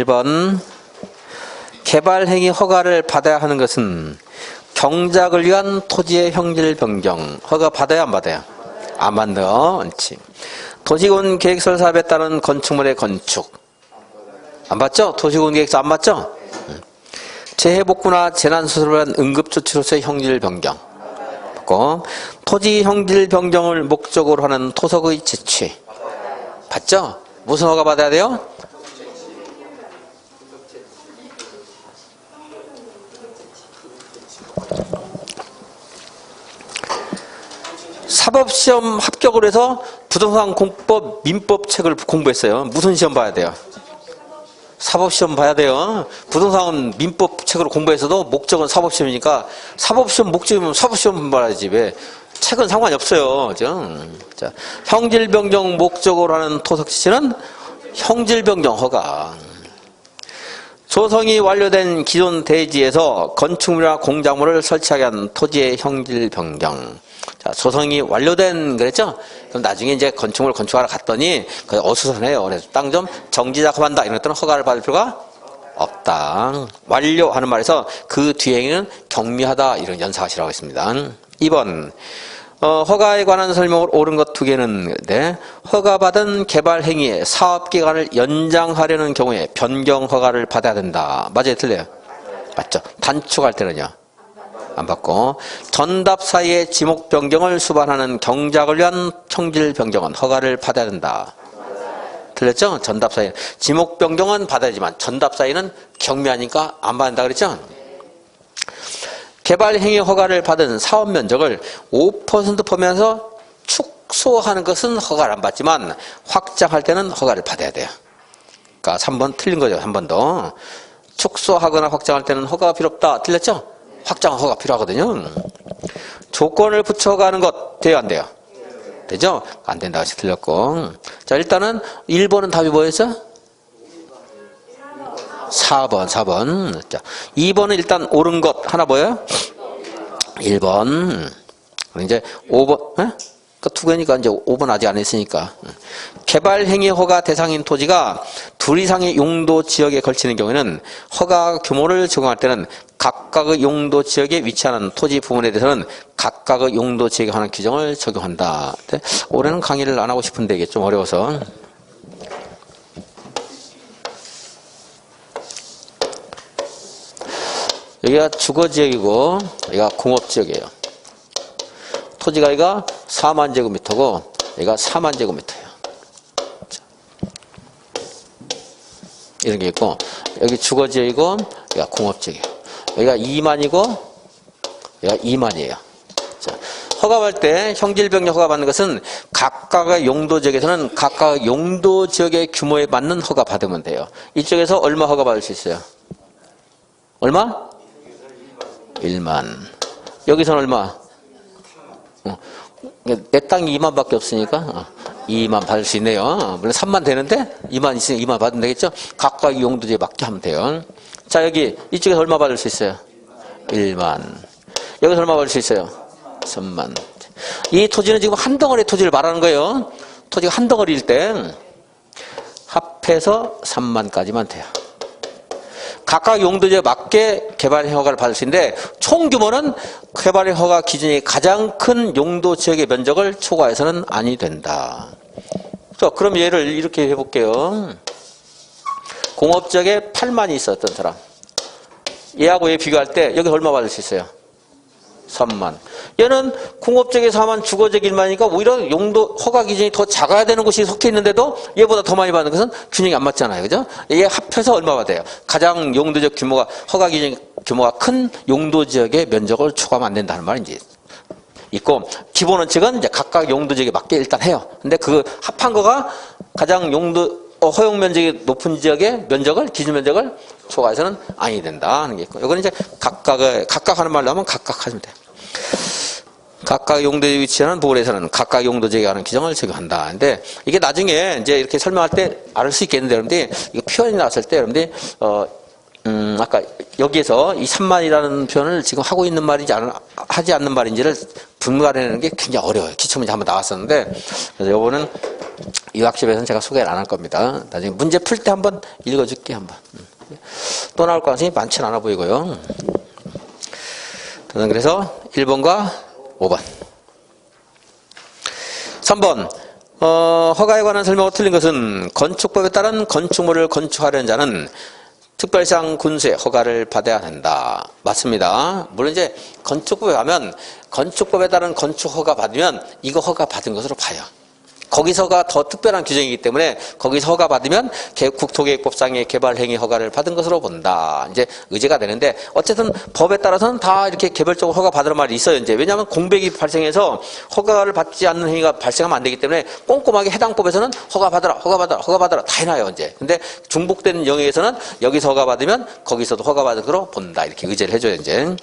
1번 개발행위 허가를 받아야 하는 것은 경작을 위한 토지의 형질 변경. 허가 받아야 안 받아요? 안 받아요. 옳지. 도시군 계획설 사업에 따른 건축물의 건축. 안 받죠? 도시군 계획서 안 받죠? 재해복구나 재난수습을 위한 응급조치로서의 형질 변경. 토지 형질 변경을 목적으로 하는 토석의 제취. 받죠? 무슨 허가 받아야 돼요? 사법시험 합격을 해서 부동산 공법 민법 책을 공부했어요. 무슨 시험 봐야 돼요? 사법시험 봐야 돼요. 부동산 민법 책으로 공부해서도 목적은 사법시험이니까 사법시험 목적이면 사법시험 봐야지. 왜? 책은 상관이 없어요. 그죠? 자, 형질변경 목적으로 하는 토석지시는 형질변경 허가. 조성이 완료된 기존 대지에서 건축물이나 공작물을 설치하게 한 토지의 형질변경. 자, 조성이 완료된 그랬죠? 그럼 나중에 이제 건축물을 건축하러 갔더니 그 어수선해요. 그래서 땅 좀 정지 작업한다 이런 것들은 허가를 받을 필요가 없다. 완료하는 말에서 그 뒤에는 경미하다 이런 연사하시라고 했습니다. 2번 허가에 관한 설명을 옳은 것 2개는 네. 허가받은 개발 행위의 사업기간을 연장하려는 경우에 변경 허가를 받아야 된다. 맞아요? 틀려요? 맞죠? 단축할 때는요? 안 받고 전답 사이의 지목 변경을 수반하는 경작을 위한 형질 변경은 허가를 받아야 된다. 틀렸죠? 전답 사이 지목 변경은 받아야지만 전답 사이는 경미하니까 안 받는다 그랬죠? 개발 행위 허가를 받은 사업 면적을 5% 포함해서 축소하는 것은 허가를 안 받지만 확장할 때는 허가를 받아야 돼요. 그러니까 3번 틀린 거죠. 한 번 더. 축소하거나 확장할 때는 허가가 필요 없다. 틀렸죠? 확장 허가가 필요하거든요. 조건을 붙여가는 것 돼요? 안 돼요? 되죠? 안 된다. 다시 틀렸고. 자, 일단은 1번은 답이 뭐였어? 4번. 자, 2번은 일단 옳은 것 하나 뭐예요? 1번. 이제 5번, 에? 그 2개니까 이제 5번 아직 안 했으니까. 개발 행위 허가 대상인 토지가 2 이상의 용도 지역에 걸치는 경우에는 허가 규모를 적용할 때는 각각의 용도 지역에 위치하는 토지 부분에 대해서는 각각의 용도 지역에 관한 규정을 적용한다. 올해는 강의를 안 하고 싶은데 이게 좀 어려워서. 여기가 주거지역이고 여기가 공업지역이에요. 토지가 여기가 4만 제곱미터고 여기가 4만 제곱미터예요. 이런 게 있고 여기 주거지역이고 여기가 공업지역이에요. 여기가 2만이고 여기가 2만이에요. 자, 허가할 때 형질변경 허가받는 것은 각각의 용도지역에서는 각각의 용도지역의 규모에 맞는 허가 받으면 돼요. 이쪽에서 얼마 허가받을 수 있어요? 얼마? 1만. 여기서는 얼마? 내 땅이 2만밖에 없으니까 2만 받을 수 있네요. 물론 3만 되는데 2만 있으니까 2만 받으면 되겠죠? 각각 용도지에 맞게 하면 돼요. 자, 여기 이쪽에서 얼마 받을 수 있어요? 1만. 여기서 얼마 받을 수 있어요? 3만. 이 토지는 지금 한 덩어리 토지를 말하는 거예요. 토지가 한 덩어리일 때 합해서 3만까지만 돼요. 각각 용도지에 맞게 개발 허가를 받을 수 있는데 총 규모는 개발 허가 기준이 가장 큰 용도 지역의 면적을 초과해서는 아니 된다. 자, 그럼 얘를 이렇게 해볼게요. 공업지역에 8만이 있었던 사람. 얘하고 얘 비교할 때 여기 얼마 받을 수 있어요? 3만. 얘는 공업지역에 4만, 주거지역 1만이니까 오히려 용도 허가 기준이 더 작아야 되는 곳이 속해 있는데도 얘보다 더 많이 받는 것은 균형이 안 맞잖아요. 그죠? 얘 합해서 얼마 받아요? 가장 용도적 규모가, 허가 기준 규모가 큰 용도지역의 면적을 초과하면 안 된다는 말인지 있고, 기본 원칙은 이제 각각 용도지역에 맞게 일단 해요. 근데 그 합한 거가 가장 허용 면적이 높은 지역의 면적을, 기준 면적을 초과해서는 아니 된다 하는 게 있고, 이거는 이제 각각 하는 말로 하면 각각 하시면 돼요. 각각 용도지역에 위치하는 보홀에서는 각각 용도지역에 관한 규정을 적용한다. 근데 이게 나중에 이제 이렇게 설명할 때 알 수 있겠는데, 여러분들, 이거 표현이 나왔을 때, 여러분들, 아까 여기에서 이 3만이라는 표현을 지금 하고 있는 말인지 하지 않는 말인지를 분간해내는 게 굉장히 어려워요. 기출문제 한번 나왔었는데, 그래서 요거는 유학집에서는 제가 소개를 안 할 겁니다. 나중에 문제 풀 때 한번 읽어줄게, 한번. 또 나올 가능성이 많지는 않아 보이고요. 저는 그래서 1번과 5번. 3번. 허가에 관한 설명으로 틀린 것은 건축법에 따른 건축물을 건축하려는 자는 특별상 군수의 허가를 받아야 한다. 맞습니다. 물론 이제 건축법에 가면 건축법에 따른 건축 허가 받으면 이거 허가 받은 것으로 봐요. 거기서가 더 특별한 규정이기 때문에 거기서 허가 받으면 국토계획법상의 개발행위 허가를 받은 것으로 본다. 이제 의제가 되는데 어쨌든 법에 따라서는 다 이렇게 개별적으로 허가 받으라는 말이 있어요. 이제 왜냐하면 공백이 발생해서 허가를 받지 않는 행위가 발생하면 안 되기 때문에 꼼꼼하게 해당 법에서는 허가 받아라 다 해놔요. 이제 근데 중복된 영역에서는 여기서 허가 받으면 거기서도 허가 받은 것으로 본다. 이렇게 의제를 해줘요. 이제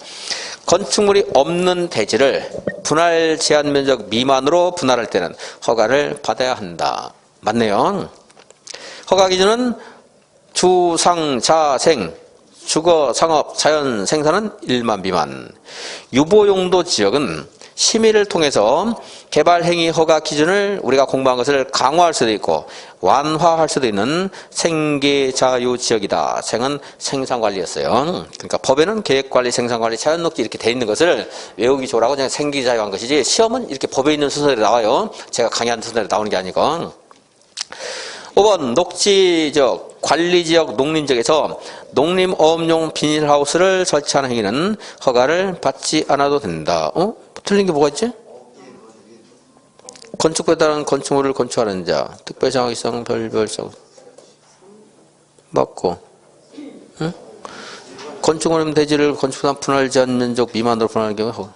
건축물이 없는 대지를 분할 제한 면적 미만으로 분할할 때는 허가를 받아야 한다. 맞네요. 허가 기준은 주, 상, 자, 생, 주거, 상업, 자연, 생산은 1만 미만. 유보용도 지역은 심의를 통해서 개발행위 허가 기준을 우리가 공부한 것을 강화할 수도 있고 완화할 수도 있는 생계자유 지역이다. 생은 생산관리였어요. 그러니까 법에는 계획관리, 생산관리, 자연녹지 이렇게 돼 있는 것을 외우기 좋으라고 그냥 생계자유한 것이지 시험은 이렇게 법에 있는 순서대로 나와요. 제가 강의하는 순서대로 나오는 게 아니고. 5번 녹지지역, 관리지역, 농림지역에서 농림어업용 비닐하우스를 설치하는 행위는 허가를 받지 않아도 된다. 틀린 게 뭐가 있지? 건축법에 따른 건축물을 건축하는 자, 특별상황성, 별별상 맞고, 응? 건축물은 대지를 건축한 분할 제한 면적 미만으로 분할하는 경우 허가.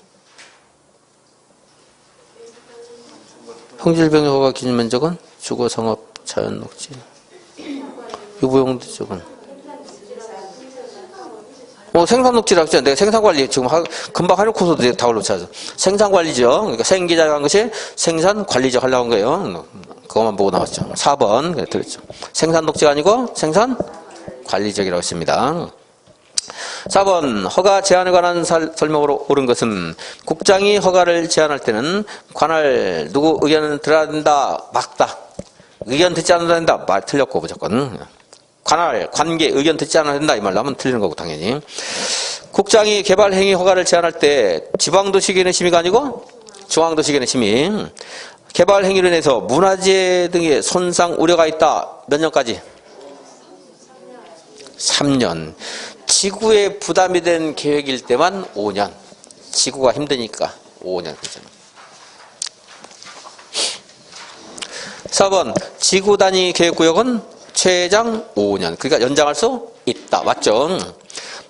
형질병의 허가 기준 면적은 주거, 상업, 자연, 녹지. 유보용 지역은 생산녹지라고 했죠. 내가 생산관리 지금 금방 해놓고서도 다 올라차서 생산관리죠. 그러니까 생기자가 한 것이 생산관리적 하려고 한 거예요. 그것만 보고 나왔죠. 4번 들었죠. 생산녹지가 아니고 생산관리적이라고 했습니다. 4번 허가 제한에 관한 설명으로 옳은 것은 국장이 허가를 제한할 때는 관할 누구 의견을 들어야 된다. 막다. 의견 듣지 않아야 된다. 말 틀렸고 무조건. 관할, 관계, 의견 듣지 않아야 된다. 이 말로 하면 틀리는 거고 당연히. 국장이 개발행위 허가를 제한할 때 지방도시계획의 심의가 아니고 중앙도시계획의 심의. 개발행위로 인해서 문화재 등의 손상 우려가 있다. 몇 년까지? 3년. 지구에 부담이 된 계획일 때만 5년. 지구가 힘드니까 5년. 4번 지구 단위 계획구역은 최장 5년. 그러니까 연장할 수 있다. 맞죠?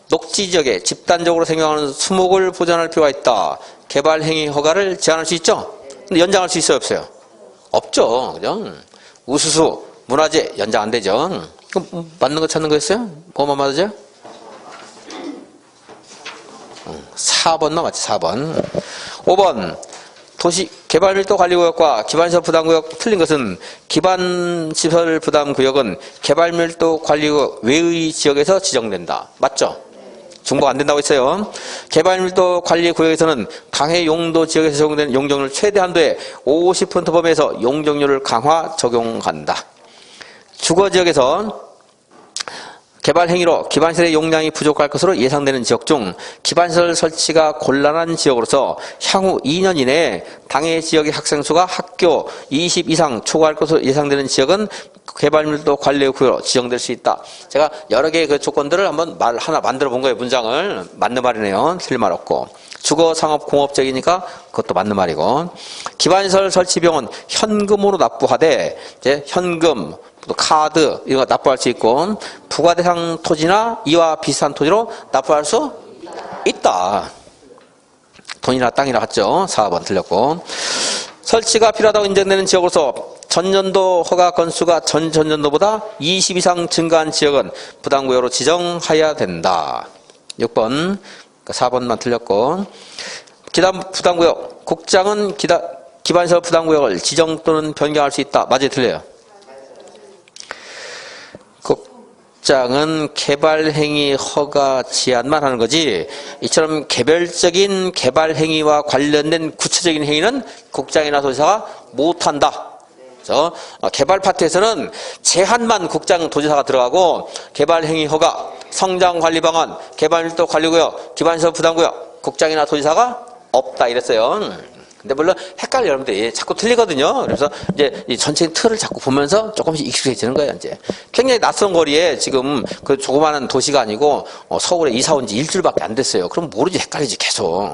녹지지역에 집단적으로 생겨나는 수목을 보존할 필요가 있다. 개발행위 허가를 제한할 수 있죠? 근데 연장할 수 있어요? 없어요? 없죠. 그죠? 우수수, 문화재 연장 안 되죠? 이거 맞는 거 찾는 거였어요? 뭐만 맞으죠? 4번 남았지. 4번. 5번 도시 개발밀도 관리구역과 기반시설 부담구역 틀린 것은 기반시설 부담구역은 개발밀도 관리구역 외의 지역에서 지정된다. 맞죠? 중복 안 된다고 했어요. 개발밀도 관리구역에서는 당해 용도 지역에서 적용되는 용적률 최대 한도의 50% 범위에서 용적률을 강화 적용한다. 주거지역에서 개발 행위로 기반시설의 용량이 부족할 것으로 예상되는 지역 중 기반시설 설치가 곤란한 지역으로서 향후 2년 이내에 당해 지역의 학생 수가 학교 20 이상 초과할 것으로 예상되는 지역은 개발밀도 관리구역으로 지정될 수 있다. 제가 여러 개의 그 조건들을 한번 말 하나 만들어 본 거예요. 문장을. 맞는 말이네요. 틀린 말 없고. 주거, 상업, 공업적이니까 그것도 맞는 말이고. 기반시설 설치 비용은 현금으로 납부하되 이제 현금 또 카드 이거 납부할 수 있고 부과 대상 토지나 이와 비슷한 토지로 납부할 수 있다. 돈이나 땅이나 같죠. 4번 틀렸고. 설치가 필요하다고 인정되는 지역으로서 전년도 허가 건수가 전전년도보다 20 이상 증가한 지역은 부담구역으로 지정해야 된다. 6번 4번만 틀렸고. 기반 부담구역 국장은 기반시설 부담구역을 지정 또는 변경할 수 있다. 맞아요? 틀려요? 국장은 개발행위 허가 제한만 하는 거지, 이처럼 개별적인 개발행위와 관련된 구체적인 행위는 국장이나 도지사가 못한다. 그래서 개발 파트에서는 제한만 국장, 도지사가 들어가고, 개발행위 허가, 성장관리 방안, 개발밀도관리구역, 기반시설 부담구역, 국장이나 도지사가 없다 이랬어요. 근데 물론 헷갈려, 여러분들이 자꾸 틀리거든요. 그래서 이제 이 전체 틀을 자꾸 보면서 조금씩 익숙해지는 거예요. 이제 굉장히 낯선 거리에 지금 그 조그마한 도시가 아니고 서울에 이사 온 지 일주일밖에 안 됐어요. 그럼 모르지, 헷갈리지 계속.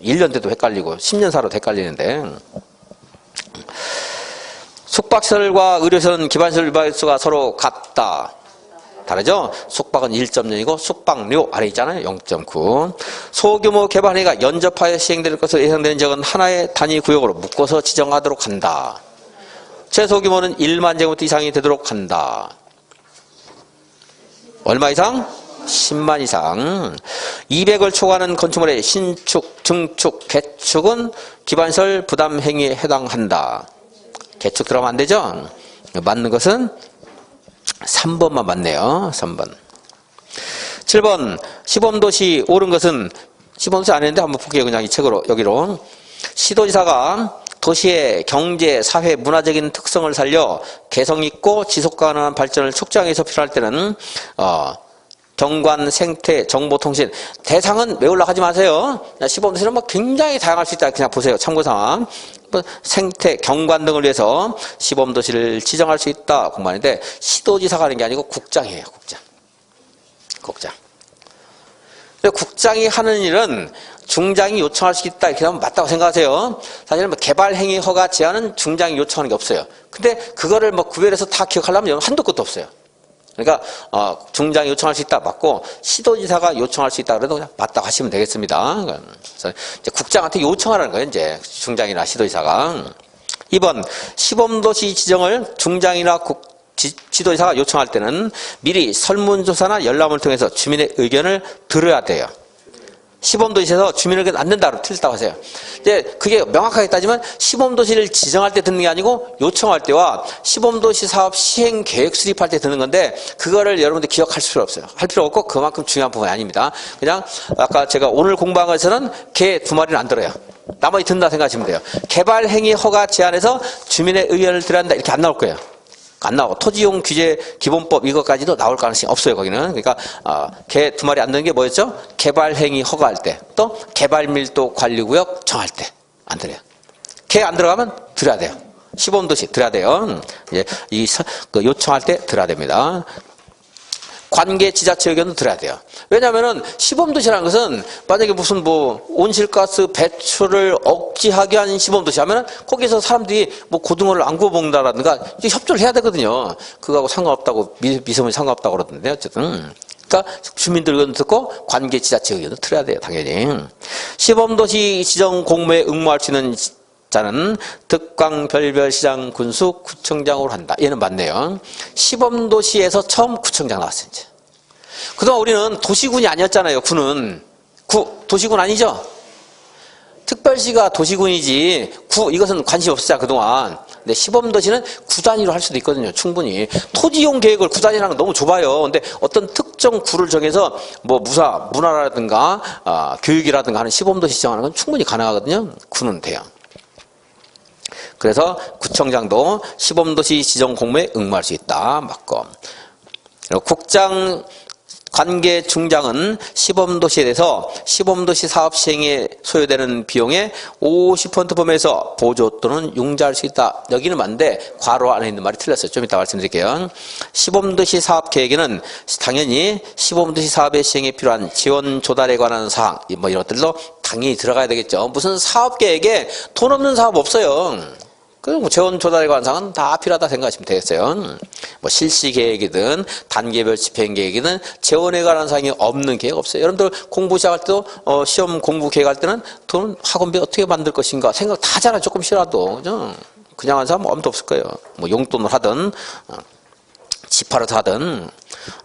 1년 돼도 헷갈리고 10년 살아도 헷갈리는데. 숙박시설과 의료시설은 기반시설 유발수가 서로 같다. 다르죠? 숙박은 1.0이고 숙박료 아래 있잖아요. 0.9. 소규모 개발행위가 연접하여 시행될 것으로 예상되는 지역은 하나의 단위 구역으로 묶어서 지정하도록 한다. 최소 규모는 1만 제곱미터 이상이 되도록 한다. 얼마 이상? 10만 이상. 200을 초과하는 건축물의 신축, 증축, 개축은 기반시설 부담 행위에 해당한다. 개축 들어가면 안 되죠? 맞는 것은 3번만 맞네요. 3번. 7번. 시범도시 옳은 것은, 시범도시 안 했는데 한번 볼게요. 그냥 이 책으로, 여기로. 시도지사가 도시의 경제, 사회, 문화적인 특성을 살려 개성있고 지속가능한 발전을 촉진하기 위해서 필요할 때는 경관, 생태, 정보통신. 대상은 외우려고 하지 마세요. 시범도시는 뭐 굉장히 다양할 수 있다. 그냥 보세요. 참고사항. 생태, 경관 등을 위해서 시범도시를 지정할 수 있다. 공부하는데, 시도지사가 하는 게 아니고 국장이에요. 국장. 국장이 하는 일은 중장이 요청할 수 있다. 이렇게 하면 맞다고 생각하세요. 사실은 개발행위 허가 제한은 중장이 요청하는 게 없어요. 근데 그거를 구별해서 다 기억하려면 한도 끝도 없어요. 그러니까 중장이 요청할 수 있다 맞고, 시도지사가 요청할 수 있다 그래도 그냥 맞다고 하시면 되겠습니다. 그래서 이제 국장한테 요청하라는 거예요. 이제 중장이나 시도지사가. 2번. 시범도시 지정을 중장이나 지도지사가 요청할 때는 미리 설문조사나 열람을 통해서 주민의 의견을 들어야 돼요. 시범도시에서 주민 의견 안 된다고 틀렸다고 하세요. 이제 그게 명확하게 따지면 시범도시를 지정할 때 듣는 게 아니고 요청할 때와 시범도시 사업 시행 계획 수립할 때 듣는 건데, 그거를 여러분들 기억할 필요 없어요. 할 필요 없고 그만큼 중요한 부분이 아닙니다. 그냥 아까 제가 오늘 공부한 것에서는 개 2마리는 안 들어요. 나머지 듣는다 생각하시면 돼요. 개발행위 허가 제한에서 주민의 의견을 들어야 한다 이렇게 안 나올 거예요. 안 나오고, 토지용 규제 기본법 이것까지도 나올 가능성이 없어요. 거기는. 그러니까 개 2마리 안 드는 게 뭐였죠? 개발행위 허가할 때, 또 개발밀도 관리구역 정할 때 안 들어요. 개 안 들어가면 들어야 돼요. 시범도시 들어야 돼요. 이제 요청할 때 들어야 됩니다. 관계 지자체 의견도 들어야 돼요. 왜냐하면은 시범도시라는 것은 만약에 무슨 온실가스 배출을 억제하기 위한 시범도시 하면은 거기서 사람들이 고등어를 안 구워 먹는다라든가 이제 협조를 해야 되거든요. 그거하고 상관없다고, 미세먼지 상관없다고 그러던데, 어쨌든. 그러니까 주민들 의견도 듣고 관계 지자체 의견도 들어야 돼요. 당연히. 시범도시 지정 공모에 응모할 수 있는 자는 득광, 별별, 시장, 군수, 구청장으로 한다. 얘는 맞네요. 시범도시에서 처음 구청장 나왔어요. 이제. 그동안 우리는 도시군이 아니었잖아요. 군은. 도시군 아니죠? 특별시가 도시군이지 이것은 관심 없었잖아 그동안. 근데 시범도시는 구 단위로 할 수도 있거든요. 충분히. 토지용 계획을 구 단위라는 건 너무 좁아요. 근데 어떤 특정 구를 정해서 문화라든가 교육이라든가 하는 시범도시 지정하는 건 충분히 가능하거든요. 구는 돼요. 그래서 구청장도 시범도시 지정 공모에 응모할 수 있다. 맞고. 그리고 국장 관계 중장은 시범도시에 대해서 시범도시 사업 시행에 소요되는 비용의 50% 범위에서 보조 또는 융자할 수 있다. 여기는 맞는데 괄호 안에 있는 말이 틀렸어요. 좀 이따 말씀드릴게요. 시범도시 사업 계획에는 당연히 시범도시 사업의 시행에 필요한 지원 조달에 관한 사항 이런 것들도 당연히 들어가야 되겠죠. 무슨 사업 계획에 돈 없는 사업 없어요. 그럼 재원 조달에 관한 사항은 다 필요하다 생각하시면 되겠어요. 실시 계획이든 단계별 집행 계획이든 재원에 관한 사항이 없는 계획 없어요. 여러분들 공부 시작할 때도 시험 공부 계획할 때는 돈 학원비 어떻게 만들 것인가 생각 다 하잖아요. 조금씩이라도. 그죠? 그냥 한 사람 아무도 없을 거예요. 용돈을 하든 집 팔아서 하든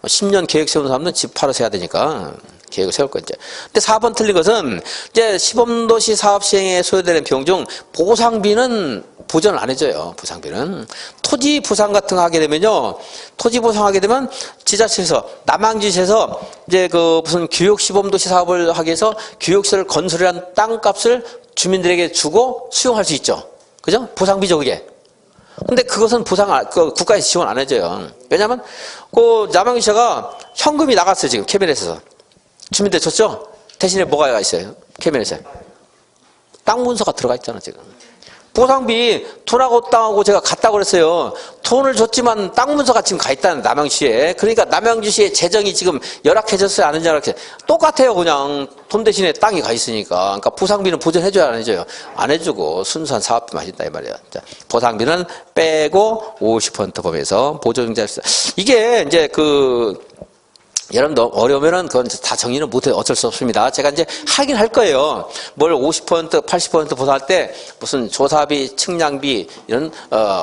10년 계획 세우는 사람은 집 팔아서 해야 되니까 계획을 세울 거 이제. 근데 4번 틀린 것은 이제 시범도시 사업 시행에 소요되는 비용 중 보상비는 보전을 안 해줘요. 보상비는 토지 보상 같은 거 하게 되면요, 토지 보상하게 되면 지자체에서 남양주시에서 이제 그 무슨 교육시범도시 사업을 하기 위해서 교육시설을 건설한 땅값을 주민들에게 주고 수용할 수 있죠. 그죠? 보상비죠, 그게. 근데 그것은 국가에서 지원 안 해줘요. 왜냐면 그 남양주시가 현금이 나갔어요, 지금 캐비넷에서. 주민들 줬죠? 대신에 뭐가 있어요? 캐비넷에. 땅 문서가 들어가 있잖아, 지금. 보상비 돈하고 땅하고 제가 같다고 그랬어요. 돈을 줬지만 땅 문서가 지금 가 있다는 남양주시에. 그러니까 남양주시의 재정이 지금 열악해졌어요, 안 열악해? 똑같아요, 그냥. 돈 대신에 땅이 가 있으니까. 그러니까 보상비는 보전해줘야 안 해줘요? 안 해주고 순수한 사업비만 해준다 이 말이야. 자, 보상비는 빼고 50% 범위에서 보조경제를 이게 이제 여러분도 어려우면은 그건 다 정리는 못해요. 어쩔 수 없습니다. 제가 이제 하긴 할 거예요. 뭘 50%, 80% 보상할 때 무슨 조사비, 측량비, 이런,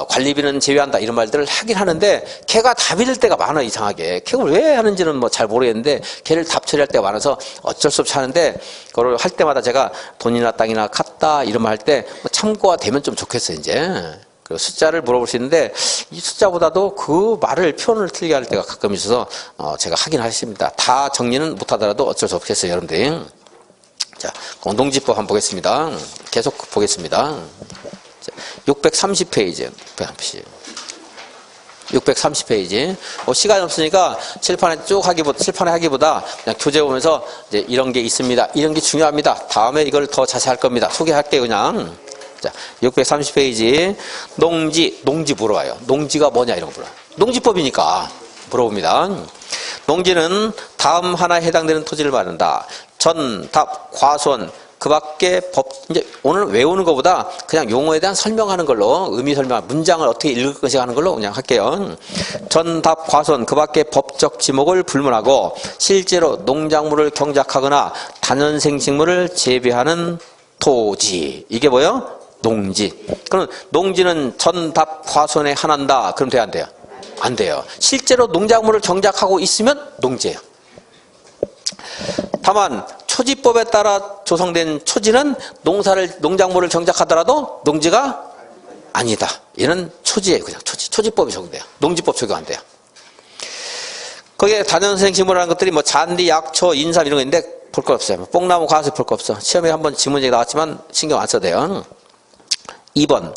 관리비는 제외한다. 이런 말들을 하긴 하는데, 걔가 답이 될 때가 많아, 이상하게. 걔가 왜 하는지는 뭐 잘 모르겠는데, 걔를 답 처리할 때가 많아서 어쩔 수 없이 하는데, 그걸 할 때마다 제가 돈이나 땅이나 같다. 이런 말 할 때 참고가 되면 좀 좋겠어요, 이제. 숫자를 물어볼 수 있는데 이 숫자보다도 그 말을 표현을 틀리게 할 때가 가끔 있어서 제가 하긴 하십니다. 다 정리는 못하더라도 어쩔 수 없겠어요, 여러분들이. 자, 공동지법 한번 보겠습니다. 계속 보겠습니다. 630페이지. 630페이지. 시간이 없으니까 칠판에 하기보다 그냥 교재 보면서 이제 이런 게 있습니다. 이런 게 중요합니다. 다음에 이걸 더 자세히 할 겁니다. 소개할게요, 그냥. 자, 630페이지. 농지 물어봐요. 농지가 뭐냐 이런 거 물어요. 농지법이니까 물어봅니다. 농지는 다음 하나에 해당되는 토지를 말한다. 전, 답, 과수원, 그 밖에 이제 오늘 외우는 것보다 그냥 용어에 대한 설명하는 걸로, 의미 설명, 문장을 어떻게 읽을 것이 하는 걸로 그냥 할게요. 전, 답, 과수원, 그 밖에 법적 지목을 불문하고 실제로 농작물을 경작하거나 다년생 식물을 재배하는 토지. 이게 뭐예요? 농지. 그럼 농지는 전, 답, 과수원에 한한다. 그럼 돼야 안 돼요? 안 돼요. 실제로 농작물을 경작하고 있으면 농지예요. 다만 초지법에 따라 조성된 초지는 농작물을 경작하더라도 농지가 아니다. 얘는 초지예요. 그냥 초지법이 적용돼요. 농지법 적용 안 돼요. 거기에 다년생 식물이라는 것들이 뭐 잔디, 약초, 인삼 이런 거 있는데 볼 거 없어요. 뽕나무, 과수 볼 거 없어. 시험에 한번 지문이 나왔지만 신경 안 써도 돼요. 2번.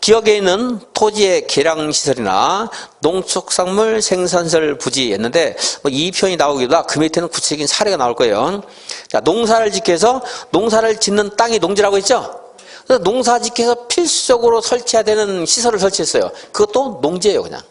기억에 있는 토지의 계량시설이나 농축산물 생산시설 부지였는데 이 표현이 나오기보다 그 밑에는 구체적인 사례가 나올 거예요. 자, 농사를 짓기 위해서 농사를 짓는 땅이 농지라고 했죠? 그래서 농사 짓기 위해서 필수적으로 설치해야 되는 시설을 설치했어요. 그것도 농지예요, 그냥.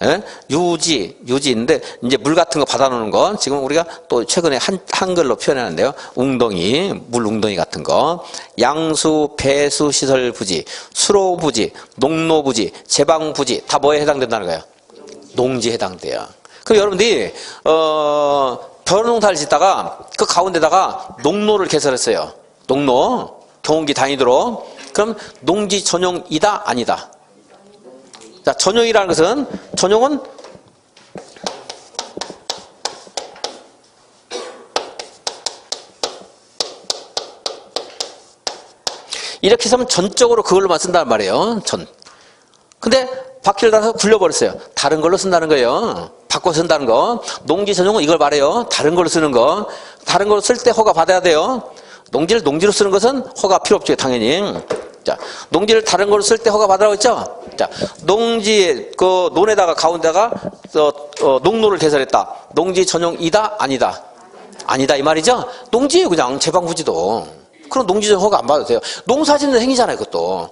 예? 유지인데 이제 물 같은 거 받아놓는 거 지금 우리가 또 최근에 한글로 표현하는데요. 웅덩이, 물 웅덩이 같은 거, 양수, 배수 시설 부지, 수로 부지, 농로 부지, 제방 부지 다 뭐에 해당된다는 거예요? 농지에 해당돼요. 그럼 여러분들이 벼농사를 짓다가 그 가운데다가 농로를 개설했어요. 농로, 경운기 다니도록. 그럼 농지 전용이다, 아니다? 자, 전용이라는 것은, 전용은 이렇게 해서면 전적으로 그걸로만 쓴다는 말이에요. 전. 근데 바퀴를 달아서 굴려버렸어요. 다른 걸로 쓴다는 거예요. 바꿔 쓴다는 거. 농지 전용은 이걸 말해요. 다른 걸로 쓰는 거. 다른 걸로 쓸 때 허가 받아야 돼요. 농지를 농지로 쓰는 것은 허가 필요 없죠, 당연히. 자, 농지를 다른 걸로 쓸 때 허가 받으라고 했죠? 자, 농지, 그, 논에다가, 가운데다가, 농로를 개설했다. 농지 전용이다? 아니다? 아니다, 이 말이죠? 농지예요, 그냥, 제방부지도. 그럼 농지 전용 허가 안 받아도 돼요. 농사 짓는 행위잖아요, 그것도.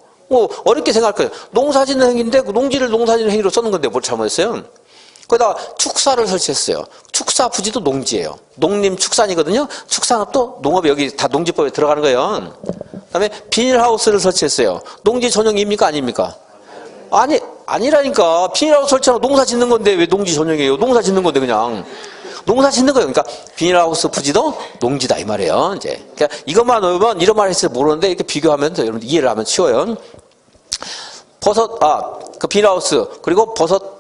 어렵게 생각할 거예요. 농사 짓는 행위인데, 그 농지를 농사 짓는 행위로 썼는 건데, 뭘 잘못했어요? 거기다가 축사를 설치했어요. 축사 부지도 농지예요. 농림축산이거든요. 축산업도 농업이 여기 다 농지법에 들어가는 거예요. 그다음에 비닐하우스를 설치했어요. 농지 전용입니까? 아닙니까? 아니라니까. 비닐하우스 설치하고 농사 짓는 건데 왜 농지 전용이에요? 농사 짓는 건데 그냥. 농사 짓는 거예요. 그러니까 비닐하우스 부지도 농지다 이 말이에요. 이제 그러니까 이것만 넣으면 이런 말 했을 때 모르는데 이렇게 비교하면 여러분 이해를 하면 쉬워요. 그 비닐하우스 그리고 버섯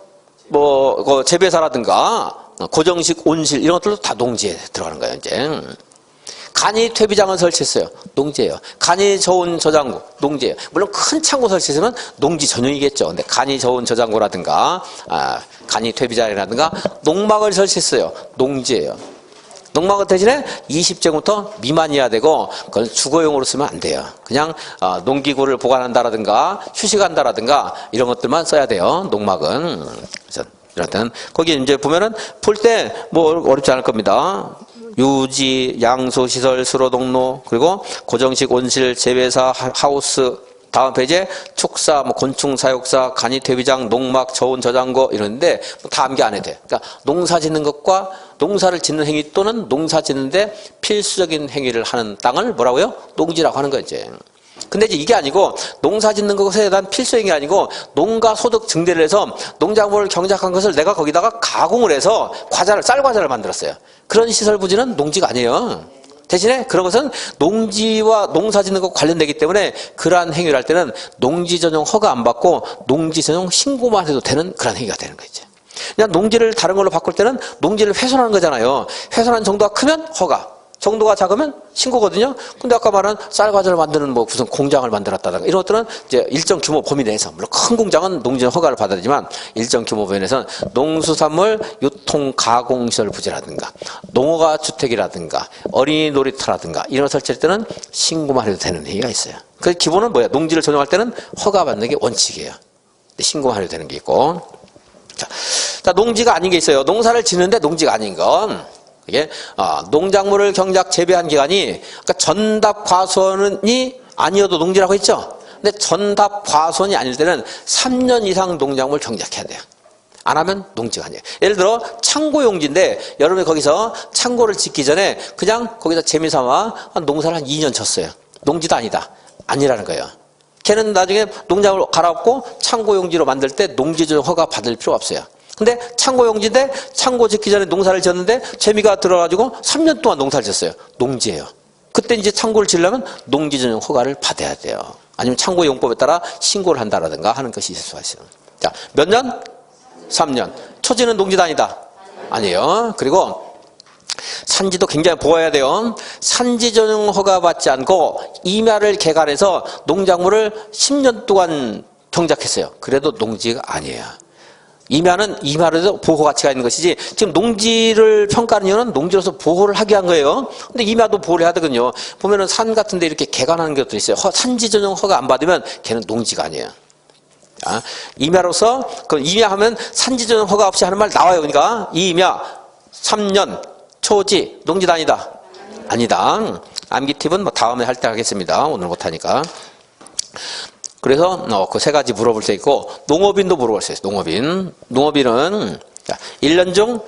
그 재배사라든가 고정식 온실 이런 것들도 다 농지에 들어가는 거예요. 이제 간이 퇴비장을 설치했어요. 농지예요. 간이 저온 저장고, 농지예요. 물론 큰 창고 설치했으면 농지 전용이겠죠. 근데 간이 저온 저장고라든가, 간이 퇴비장이라든가, 농막을 설치했어요. 농지예요. 농막은 대신에 20제곱미터 미만이어야 되고, 그건 주거용으로 쓰면 안 돼요. 그냥 농기구를 보관한다라든가, 휴식한다라든가, 이런 것들만 써야 돼요. 농막은. 그래서 이럴 때는 거기 이제 보면은 볼 때 뭐 어렵지 않을 겁니다. 유지, 양소, 시설, 수로, 동로, 그리고 고정식, 온실, 재배사, 하우스, 다음 페이지에 축사, 뭐 곤충 사육사, 간이 퇴비장, 농막, 저온 저장고 이러는데 다 암기 안 해도 돼. 그러니까 농사 짓는 것과 농사를 짓는 행위 또는 농사 짓는데 필수적인 행위를 하는 땅을 뭐라고요? 농지라고 하는 거죠. 근데 이제 이게 아니고 농사 짓는 것에 대한 필수행위 아니고 농가 소득 증대를 해서 농작물을 경작한 것을 내가 거기다가 가공을 해서 과자를 쌀과자를 만들었어요. 그런 시설 부지는 농지가 아니에요. 대신에 그런 것은 농지와 농사 짓는 것 관련되기 때문에 그러한 행위를 할 때는 농지 전용 허가 안 받고 농지 전용 신고만 해도 되는 그런 행위가 되는 거죠. 그냥 농지를 다른 걸로 바꿀 때는 농지를 훼손하는 거잖아요. 훼손한 정도가 크면 허가, 정도가 작으면 신고거든요. 근데 아까 말한 쌀과자를 만드는 뭐 무슨 공장을 만들었다든가 이런 것들은 이제 일정 규모 범위 내에서, 물론 큰 공장은 농지 허가를 받아야 되지만 일정 규모 범위 내에서는 농수산물 유통 가공시설 부지라든가 농어가 주택이라든가 어린이 놀이터라든가 이런 걸 설치할 때는 신고만 해도 되는 행위가 있어요. 그 기본은 뭐야? 농지를 전용할 때는 허가 받는 게 원칙이에요. 신고만 해도 되는 게 있고. 자, 농지가 아닌 게 있어요. 농사를 짓는데 농지가 아닌 건 이게 농작물을 경작 재배한 기간이, 그러니까 전답 과수원이 아니어도 농지라고 했죠. 근데 전답 과수원이 아닐 때는 3년 이상 농작물 경작해야 돼요. 안 하면 농지가 아니에요. 예를 들어 창고용지인데 여러분이 거기서 창고를 짓기 전에 그냥 거기다 재미삼아 농사를 한 2년 쳤어요. 농지도 아니다. 아니라는 거예요. 걔는 나중에 농작물 갈아엎고 창고용지로 만들 때 농지전 허가 받을 필요가 없어요. 근데 창고용지인데 창고 짓기 전에 농사를 지었는데 재미가 들어가지고 3년 동안 농사를 지었어요. 농지예요. 그때 이제 창고를 지으려면 농지 전용 허가를 받아야 돼요. 아니면 창고용법에 따라 신고를 한다라든가 하는 것이 있을 수가 있어요. 자, 몇 년? 3년. 토지는 농지도 아니다. 아니에요. 그리고 산지도 굉장히 보호해야 돼요. 산지 전용 허가 받지 않고 임야를 개간해서 농작물을 10년 동안 경작했어요. 그래도 농지가 아니에요. 임야는 임야로도 보호 가치가 있는 것이지, 지금 농지를 평가하는 이유는 농지로서 보호를 하기 위한 거예요. 근데 임야도 보호를 해야 되거든요. 보면은 산 같은 데 이렇게 개간하는 것들이 있어요. 산지 전용 허가 안 받으면 걔는 농지가 아니에요. 자, 임야로서, 그 임야 하면 산지 전용 허가 없이 하는 말 나와요. 그러니까 임야, 3년, 초지, 농지도 아니다. 아니다. 암기 팁은 뭐 다음에 할 때 하겠습니다. 오늘 못하니까. 그래서 그 세 가지 물어볼 수 있고, 농업인도 물어볼 수 있어요. 농업인은 1년 중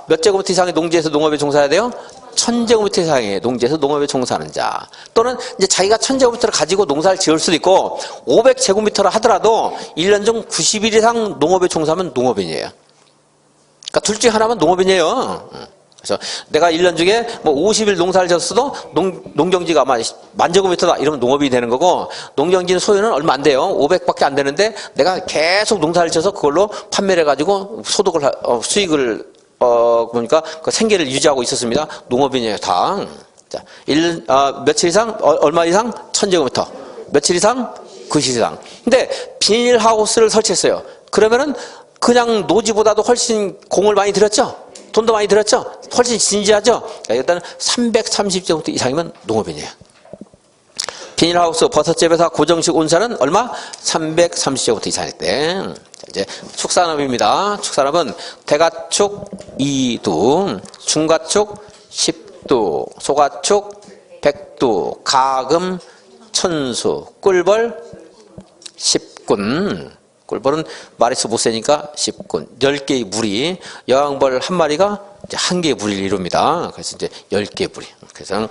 몇 제곱미터 이상의 농지에서 농업에 종사해야 돼요? 1000제곱미터 이상의 농지에서 농업에 종사하는 자, 또는 이제 자기가 1000제곱미터를 가지고 농사를 지을 수도 있고 500제곱미터를 하더라도 1년 중 90일 이상 농업에 종사하면 농업인이에요. 그러니까 둘 중에 하나면 농업인이에요. 그래서 내가 1년 중에 뭐 50일 농사를 지었어도 농경지가 아마 10,000제곱미터다 이러면 농업이 되는 거고, 농경지는 소유는 얼마 안 돼요. 500밖에 안 되는데 내가 계속 농사를 지어서 그걸로 판매를 해가지고 수익을 보니까 그 생계를 유지하고 있었습니다. 농업인이에요, 다. 자, 며칠 이상, 얼마 이상? 1000제곱미터. 며칠 이상? 90일 이상. 근데 비닐하우스를 설치했어요. 그러면은 그냥 노지보다도 훨씬 공을 많이 들였죠? 돈도 많이 들었죠? 훨씬 진지하죠? 일단 330제곱미터 이상이면 농업인이에요. 비닐하우스, 버섯재배사, 고정식 온사는 얼마? 330제곱미터 이상일 때. 이제 축산업입니다. 축산업은 대가축 2두, 중가축 10두, 소가축 100두, 가금 1000수, 꿀벌 10군. 꿀벌은 마리수 못 세니까 10군. 10개의 무리. 여왕벌 한 마리가 이제 한 개의 무리를 이룹니다. 그래서 이제 10개의 무리. 그래서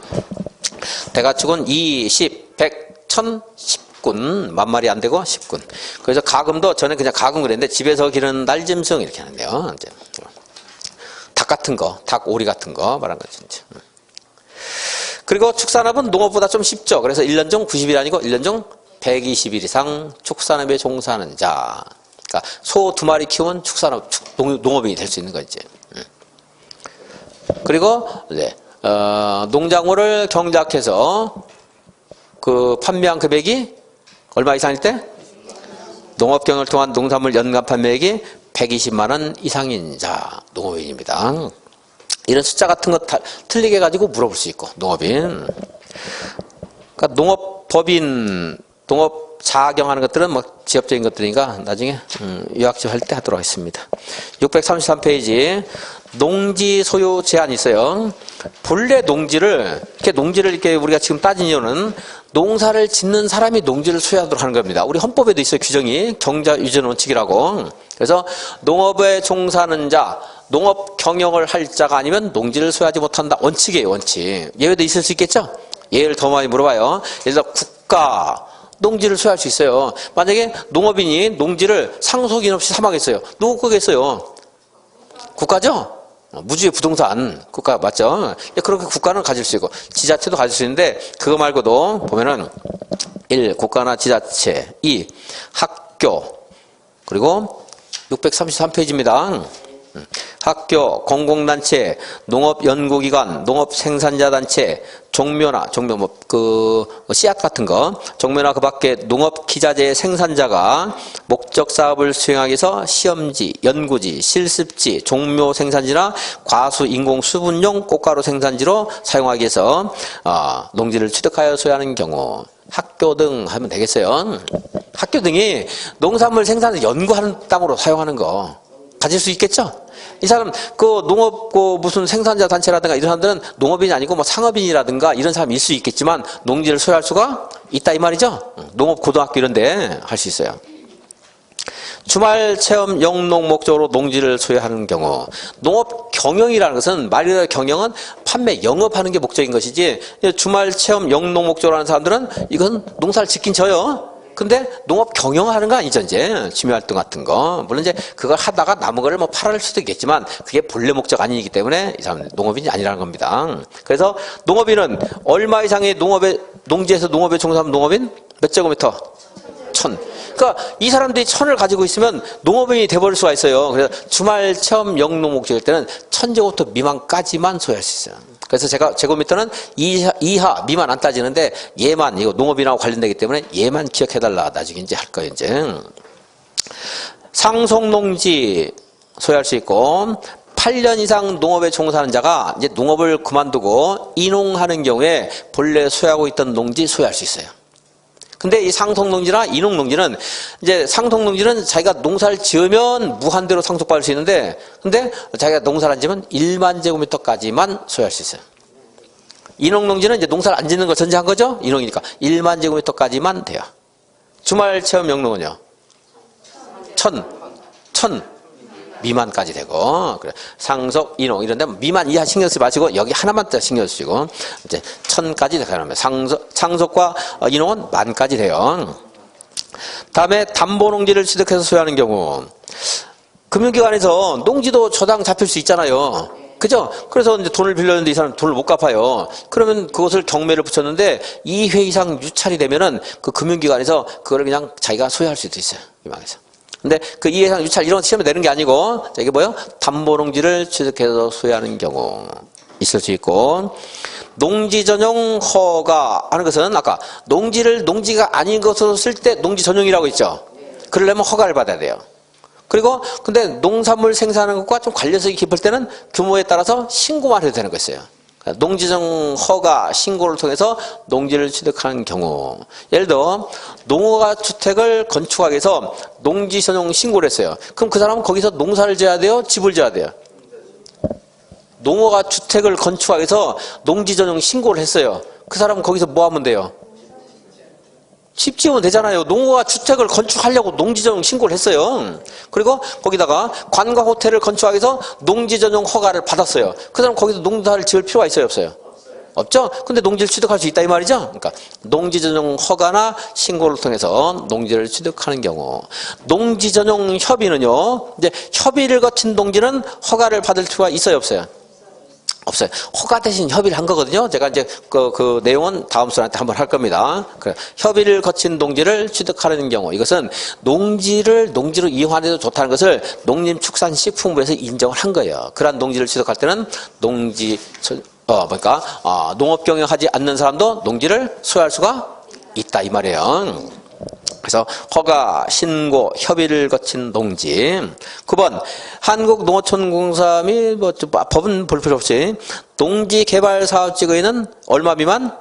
대가축은 2, 10, 100, 1000, 10군. 만 마리 안 되고 10군. 그래서 가금도 저는 그냥 가금 그랬는데 집에서 기르는 날짐승 이렇게 하는데요. 이제 닭 같은 거, 닭 오리 같은 거 말한 거죠. 그리고 축산업은 농업보다 좀 쉽죠. 그래서 1년 중 90일 아니고 1년 중 120일 이상 축산업에 종사하는 자. 그러니까 소 2마리 키우면 농업인이 될 수 있는 거지. 그리고 이제 농작물을 경작해서 그 판매한 금액이 얼마 이상일 때? 농업 경영을 통한 농산물 연간 판매액이 120만 원 이상인 자, 농업인입니다. 이런 숫자 같은 거 틀리게 가지고 물어볼 수 있고, 농업인. 그러니까 농업법인, 농업 자경하는 것들은 뭐 지역적인 것들이니까 나중에 유학집 할 때 하도록 하겠습니다. 633페이지. 농지 소유 제한이 있어요. 본래 농지를 이렇게 우리가 지금 따진 이유는 농사를 짓는 사람이 농지를 소유하도록 하는 겁니다. 우리 헌법에도 있어요, 규정이. 경자 유전 원칙이라고. 그래서 농업에 종사하는 자, 농업 경영을 할 자가 아니면 농지를 소유하지 못한다. 원칙이에요, 원칙. 예외도 있을 수 있겠죠? 예를 더 많이 물어봐요. 예를 들어 국가, 농지를 소유할 수 있어요. 만약에 농업인이 농지를 상속인 없이 사망했어요. 누구 거겠어요? 국가죠? 무주의 부동산 국가 맞죠? 그렇게 국가는 가질 수 있고 지자체도 가질 수 있는데 그거 말고도 보면은 1. 국가나 지자체 2. 학교 그리고 633페이지입니다. 학교, 공공단체, 농업연구기관, 농업생산자단체, 종묘나, 씨앗 같은 거, 종묘나 그 밖에 농업기자재 생산자가 목적사업을 수행하기 위해서 시험지, 연구지, 실습지, 종묘 생산지나 과수, 인공, 수분용 꽃가루 생산지로 사용하기 위해서 농지를 취득하여 소유하는 경우 학교 등 하면 되겠어요. 학교 등이 농산물 생산을 연구하는 땅으로 사용하는 거 가질 수 있겠죠? 이 사람 농업 무슨 생산자 단체라든가 이런 사람들은 농업인이 아니고 뭐 상업인이라든가 이런 사람이 있을 수 있겠지만 농지를 소유할 수가 있다 이 말이죠. 농업 고등학교 이런 데 할 수 있어요. 주말 체험 영농 목적으로 농지를 소유하는 경우 농업 경영이라는 것은 말 그대로 경영은 판매 영업하는 게 목적인 것이지 주말 체험 영농 목적으로 하는 사람들은 이건 농사를 짓긴 져요. 근데 농업 경영하는 거 아니죠, 이제. 취미활동 같은 거. 물론 이제 그걸 하다가 남은 거를 뭐 팔을 수도 있겠지만 그게 본래 목적 아니기 때문에 이 사람 농업인이 아니라는 겁니다. 그래서 농업인은 얼마 이상의 농지에서 농업에 종사하면 농업인? 몇 제곱미터? 1000. 그러니까 이 사람들이 1000을 가지고 있으면 농업인이 돼버릴 수가 있어요. 그래서 주말 체험 영농 목적일 때는 1000제곱미터 미만까지만 소유할 수 있어요. 그래서 제곱미터는 이하 미만 안 따지는데 얘만 이거 농업인하고 관련되기 때문에 얘만 기억해달라. 나중에 이제 할 거예요, 이제. 상속농지 소유할 수 있고 8년 이상 농업에 종사하는 자가 이제 농업을 그만두고 인농하는 경우에 본래 소유하고 있던 농지 소유할 수 있어요. 근데 이 상속농지나 인농농지는 이제 상속농지는 자기가 농사를 지으면 무한대로 상속받을 수 있는데 근데 자기가 농사를 안 지으면 1만 제곱미터까지만 소유할 수 있어요. 인농농지는 이제 농사를 안 짓는 걸 전제한 거죠? 인농이니까 1만 제곱미터까지만 돼요. 주말 체험 영농은요? 1000 미만까지 되고 그래. 상속, 인농 이런 데 미만 이하 신경 쓰지 마시고 여기 하나만 신경 쓰시고 이제 1000까지 되면 상속과 인농은 만까지 돼요. 다음에 담보농지를 취득해서 소유하는 경우 금융기관에서 농지도 저당 잡힐 수 있잖아요. 그죠? 그래서 이제 돈을 빌렸는데 이 사람 돈을 못 갚아요. 그러면 그것을 경매를 붙였는데 2회 이상 유찰이 되면은 그 금융기관에서 그걸 그냥 자기가 소유할 수도 있어요. 희망해서. 근데 그 2회 이상 유찰 이런 거 시험에 내는 게 아니고 자, 이게 뭐예요? 담보농지를 취득해서 소유하는 경우 있을 수 있고 농지 전용 허가 하는 것은 아까 농지를 농지가 아닌 것으로 쓸 때 농지 전용이라고 했죠. 그러려면 허가를 받아야 돼요. 그리고 근데 농산물 생산하는 것과 좀 관련성이 깊을 때는 규모에 따라서 신고만 해도 되는 거 있어요. 농지정 허가 신고를 통해서 농지를 취득하는 경우 예를 들어 농어가 주택을 건축하기 위해서 농지 전용 신고를 했어요. 그럼 그 사람은 거기서 농사를 지어야 돼요? 집을 지어야 돼요? 농어가 주택을 건축하기 위해서 농지 전용 신고를 했어요. 그 사람은 거기서 뭐 하면 돼요? 집 지으면 되잖아요. 농어가 주택을 건축하려고 농지 전용 신고를 했어요. 그리고 거기다가 관광 호텔을 건축하기 위해서 농지 전용 허가를 받았어요. 그 사람 거기서 농사를 지을 필요가 있어요, 없어요? 없죠? 근데 농지를 취득할 수 있다 이 말이죠? 그러니까 농지 전용 허가나 신고를 통해서 농지를 취득하는 경우 농지 전용 협의는요. 이제 협의를 거친 농지는 허가를 받을 필요가 있어요, 없어요? 없어요. 허가 대신 협의를 한 거거든요. 제가 이제 그 내용은 다음 시간에 한번 할 겁니다. 협의를 거친 농지를 취득하는 경우 이것은 농지로 이용하는 데 좋다는 것을 농림축산식품부에서 인정을 한 거예요. 그러한 농지를 취득할 때는 농지 농업 경영하지 않는 사람도 농지를 소유할 수가 있다 이 말이에요. 그래서 허가, 신고, 협의를 거친 농지. 9번 한국농어촌공사 및 법은 볼 필요 없이 농지개발사업지구에는 얼마 미만?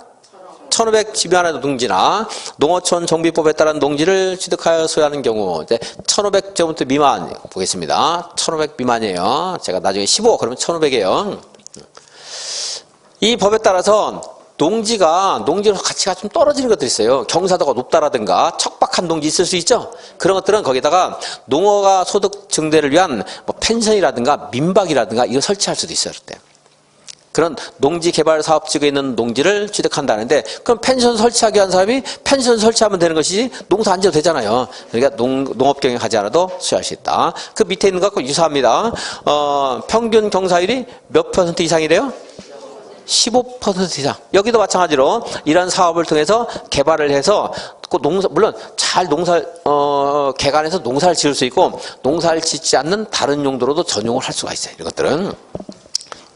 1500지 미만의 농지나 농어촌 정비법에 따른 농지를 취득하여 소유하는 경우 이제 1500제곱미터 미만 보겠습니다. 1500 미만이에요. 제가 나중에 15 그러면 1500이에요. 이 법에 따라서 농지로 가치가 좀 떨어지는 것들이 있어요. 경사도가 높다라든가 척박한 농지 있을 수 있죠. 그런 것들은 거기다가 농어가 소득 증대를 위한 뭐 펜션이라든가 민박이라든가 이거 설치할 수도 있어요. 그때. 그런 농지 개발 사업지구에 있는 농지를 취득한다는데 그럼 펜션 설치하기 위한 사람이 펜션 설치하면 되는 것이지 농사 안 지어도 되잖아요. 그러니까 농업 경영하지 않아도 수여할 수 있다. 그 밑에 있는 것과 유사합니다. 평균 경사율이 몇 %? 이상이래요? 15% 이상. 여기도 마찬가지로 이런 사업을 통해서 개발을 해서 물론 잘 개간해서 농사를 지을 수 있고 농사를 짓지 않는 다른 용도로도 전용을 할 수가 있어요. 이것들은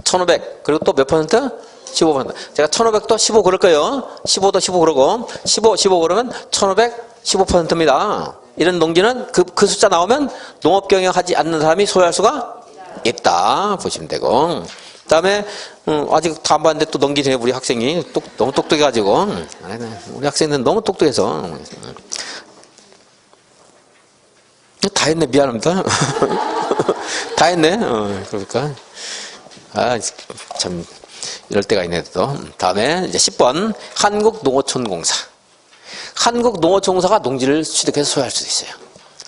1500 그리고 또 몇 %? 15%. 제가 1500도 15 그럴 거예요. 15도 15 그러고 15 그러면 1500 15%입니다. 이런 농지는 그 숫자 나오면 농업 경영하지 않는 사람이 소유할 수가 있다 보시면 되고. 그다음에 아직 다 안 봤는데 또 넘기네요. 우리 학생이 너무 똑똑해가지고 우리 학생은 너무 똑똑해서 다 했네. 미안합니다. 다 했네. 그러니까 참 이럴 때가 있네. 또 다음에 이제 10번 한국농어촌공사. 한국농어촌공사가 농지를 취득해서 소유할 수 있어요.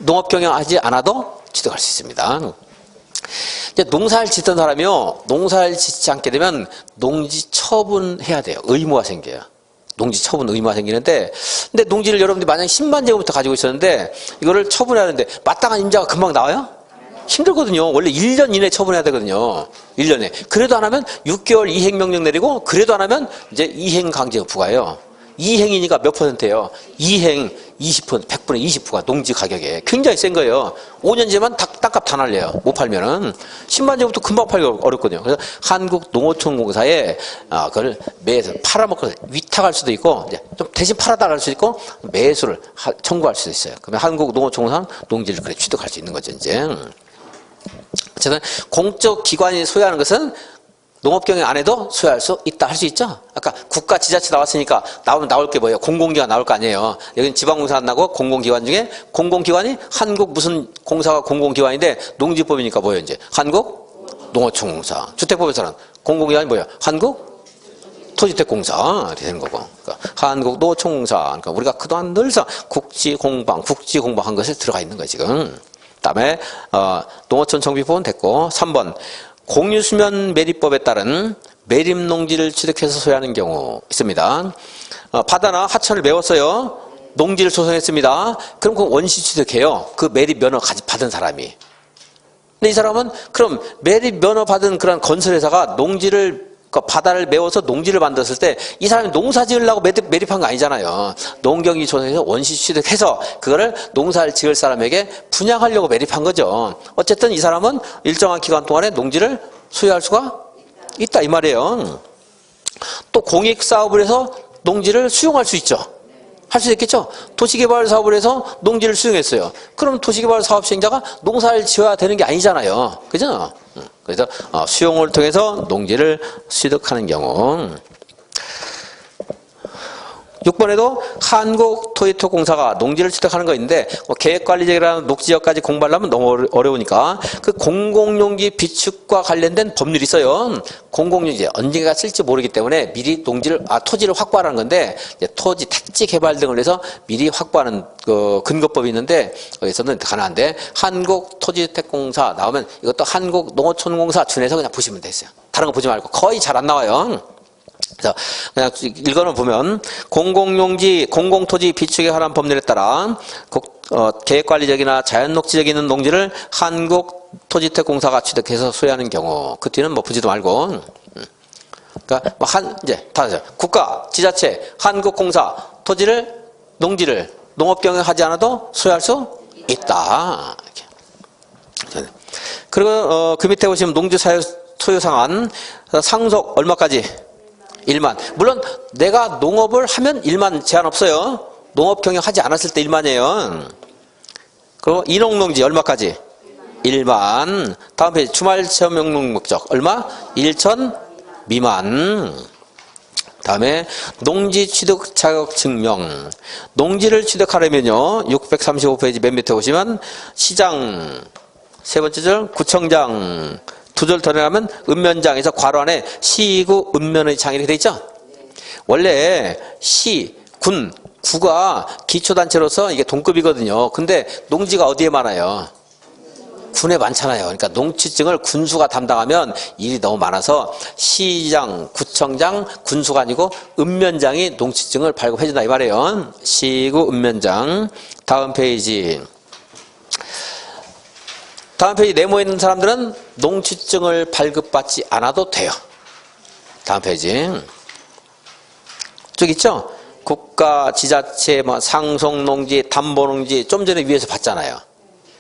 농업 경영하지 않아도 취득할 수 있습니다. 이제 농사를 짓던 사람이요, 농사를 짓지 않게 되면 농지 처분해야 돼요. 의무가 생겨요. 농지 처분 의무가 생기는데, 근데 농지를 여러분들이 만약에 10만 제곱미터 가지고 있었는데 이거를 처분해야 하는데 마땅한 임자가 금방 나와요? 힘들거든요. 원래 1년 이내에 처분해야 되거든요. 1년에. 그래도 안 하면 6개월 이행명령 내리고, 그래도 안 하면 이제 이행강제 부과해요. 이행이니까 몇 %예요? 이행 20%, 100분의 20%가 농지 가격에 굉장히 센 거예요. 5년제만 땅값 다 날려요. 못 팔면은 10만 제부터 금방 팔기 어렵거든요. 그래서 한국농어촌공사에 그걸 매에서 팔아먹고 위탁할 수도 있고, 이제 좀 대신 팔아달랄 수도 있고, 매수를 청구할 수도 있어요. 그러면 한국농어촌공사 농지를 그래 취득할 수 있는 거죠. 이제 어쨌든 공적 기관이 소유하는 것은 농업 경영 안 해도 소유할 수 있다 할 수 있죠. 아까 국가 지자체 나왔으니까 나올 게 뭐예요? 공공기관 나올 거 아니에요. 여기는 지방공사 안 나고 공공기관 중에 공공기관이 한국 무슨 공사가 공공기관인데 농지법이니까 뭐예요? 이제 한국농어촌공사. 주택법에서는 공공기관이 뭐예요? 한국토지택공사 되는 거고. 그러니까 한국농어촌공사. 그러니까 우리가 그동안 늘상 국지공방 한 것을 들어가 있는 거예요 지금. 그다음에 농어촌 정비법은 됐고. 3번 공유수면 매립법에 따른 매립농지를 취득해서 소유하는 경우 있습니다. 바다나 하천을 메웠어요. 농지를 조성했습니다. 그럼 그 원시 취득해요. 그 매립 면허 받은 사람이. 근데 이 사람은 그럼 매립 면허 받은 그런 건설회사가 바다를 메워서 농지를 만들었을 때 이 사람이 농사 지으려고 매립한 거 아니잖아요. 농경이 조성해서 원시 취득해서 그거를 농사를 지을 사람에게 분양하려고 매립한 거죠. 어쨌든 이 사람은 일정한 기간 동안에 농지를 소유할 수가 있다 이 말이에요. 또 공익사업을 해서 농지를 수용할 수 있죠. 할 수 있겠죠. 도시개발 사업을 해서 농지를 수용했어요. 그럼 도시개발 사업 시행자가 농사를 지어야 되는 게 아니잖아요. 그죠? 그래서 수용을 통해서 농지를 취득하는 경우. 6번에도 한국토지토공사가 농지를 취득하는 거 있는데 계획관리지역이라는 녹지역까지 공부하려면 너무 어려우니까 그 공공용지 비축과 관련된 법률이 있어요. 공공용지 언젠가 쓸지 모르기 때문에 미리 토지를 확보하라는 건데 토지 택지 개발 등을 해서 미리 확보하는 그 근거법이 있는데 거기서는 가능한데 한국토지택공사 나오면 이것도 한국농어촌공사 준해서 그냥 보시면 되겠어요. 다른 거 보지 말고 거의 잘 안 나와요. 그래서 그냥 읽어는 보면 공공토지 비축에 관한 법률에 따라 계획관리적이나 자연녹지적인 있는 농지를 한국토지택공사가 취득해서 소유하는 경우 그 뒤는 뭐 보지도 말고 그러니까 이제 다 국가, 지자체, 한국공사 농지를 농업경영하지 않아도 소유할 수 있다. 이렇게. 그리고 그 밑에 보시면 소유상한 상속 얼마까지? 1만. 물론 내가 농업을 하면 1만 제한 없어요. 농업 경영하지 않았을 때 1만이에요. 그리고 인옥농지 얼마까지? 1만. 다음 페이지 주말 체험 영농 목적 얼마? 1천 미만. 다음에 농지 취득 자격 증명. 농지를 취득하려면요. 635페이지 맨 밑에 보시면 시장 세 번째 절 구청장 두 절 더 내려가면 읍면장에서 괄호 안에 시구 읍면의 장 이렇게 돼 있죠. 원래 시, 군, 구가 기초단체로서 이게 동급이거든요. 근데 농지가 어디에 많아요? 군에 많잖아요. 그러니까 농지증을 군수가 담당하면 일이 너무 많아서 시장, 구청장, 군수가 아니고 읍면장이 농지증을 발급해준다 이 말이에요. 시구 읍면장. 다음 페이지. 다음 페이지 네모에 있는 사람들은 농지증을 발급받지 않아도 돼요. 다음 페이지. 저기 있죠? 국가, 지자체, 상속농지, 담보농지 좀 전에 위에서 봤잖아요.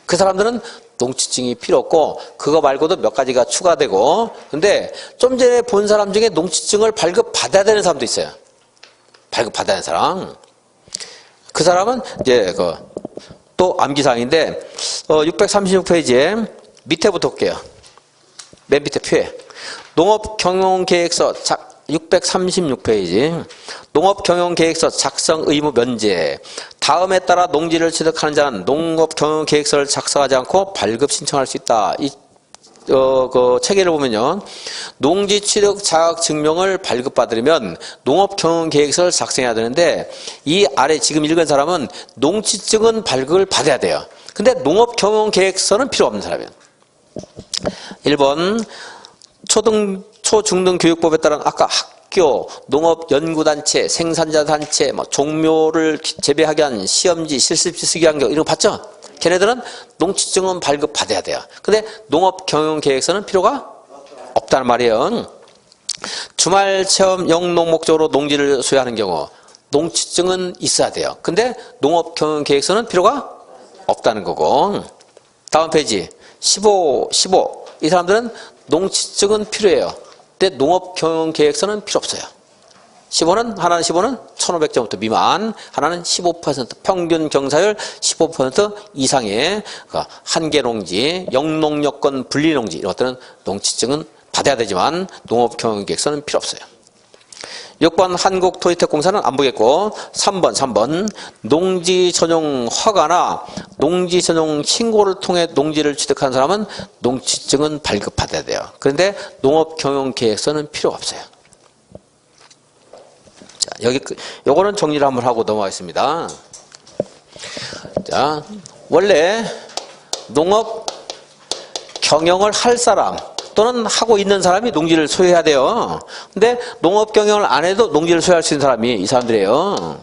그 사람들은 농지증이 필요 없고 그거 말고도 몇 가지가 추가되고 근데 좀 전에 본 사람 중에 농지증을 발급받아야 되는 사람도 있어요. 발급받아야 하는 사람. 그 사람은 이제 또 암기사항인데 636페이지에 밑에부터 볼게요. 맨 밑에 표에 농업경영계획서 636페이지 농업경영계획서 작성 의무 면제. 다음에 따라 농지를 취득하는 자는 농업경영계획서를 작성하지 않고 발급 신청할 수 있다. 그 체계를 보면요. 농지 취득 자격 증명을 발급받으려면 농업경영계획서를 작성해야 되는데 이 아래 지금 읽은 사람은 농지증은 발급을 받아야 돼요. 근데 농업경영계획서는 필요 없는 사람이에요. 1번 초중등교육법에 따른 아까 학교, 농업연구단체, 생산자단체, 종묘를 재배하게 한 시험지, 실습지 쓰기 환경 이런 거 봤죠? 걔네들은 농지증은 발급받아야 돼요. 근데 농업경영계획서는 필요가 없다는 말이에요. 주말 체험 영농 목적으로 농지를 소유하는 경우 농지증은 있어야 돼요. 근데 농업경영계획서는 필요가 없다는 거고. 다음 페이지 15. 이 사람들은 농지증은 필요해요. 근데 농업경영계획서는 필요 없어요. 15는 하나는 1500점부터 미만, 하나는 15% 평균 경사율 15% 이상의 한계농지, 영농여건 분리농지 이런 것들은 농지증은 받아야 되지만 농업경영계획서는 필요 없어요. 6번 한국토지택공사는 안 보겠고 3번 농지 전용 허가나 농지 전용 신고를 통해 농지를 취득한 사람은 농지증은 발급받아야 돼요. 그런데 농업경영계획서는 필요가 없어요. 자, 요거는 정리를 한번 하고 넘어가겠습니다. 자, 원래 농업 경영을 할 사람 또는 하고 있는 사람이 농지를 소유해야 돼요. 근데 농업 경영을 안 해도 농지를 소유할 수 있는 사람이 이 사람들이에요.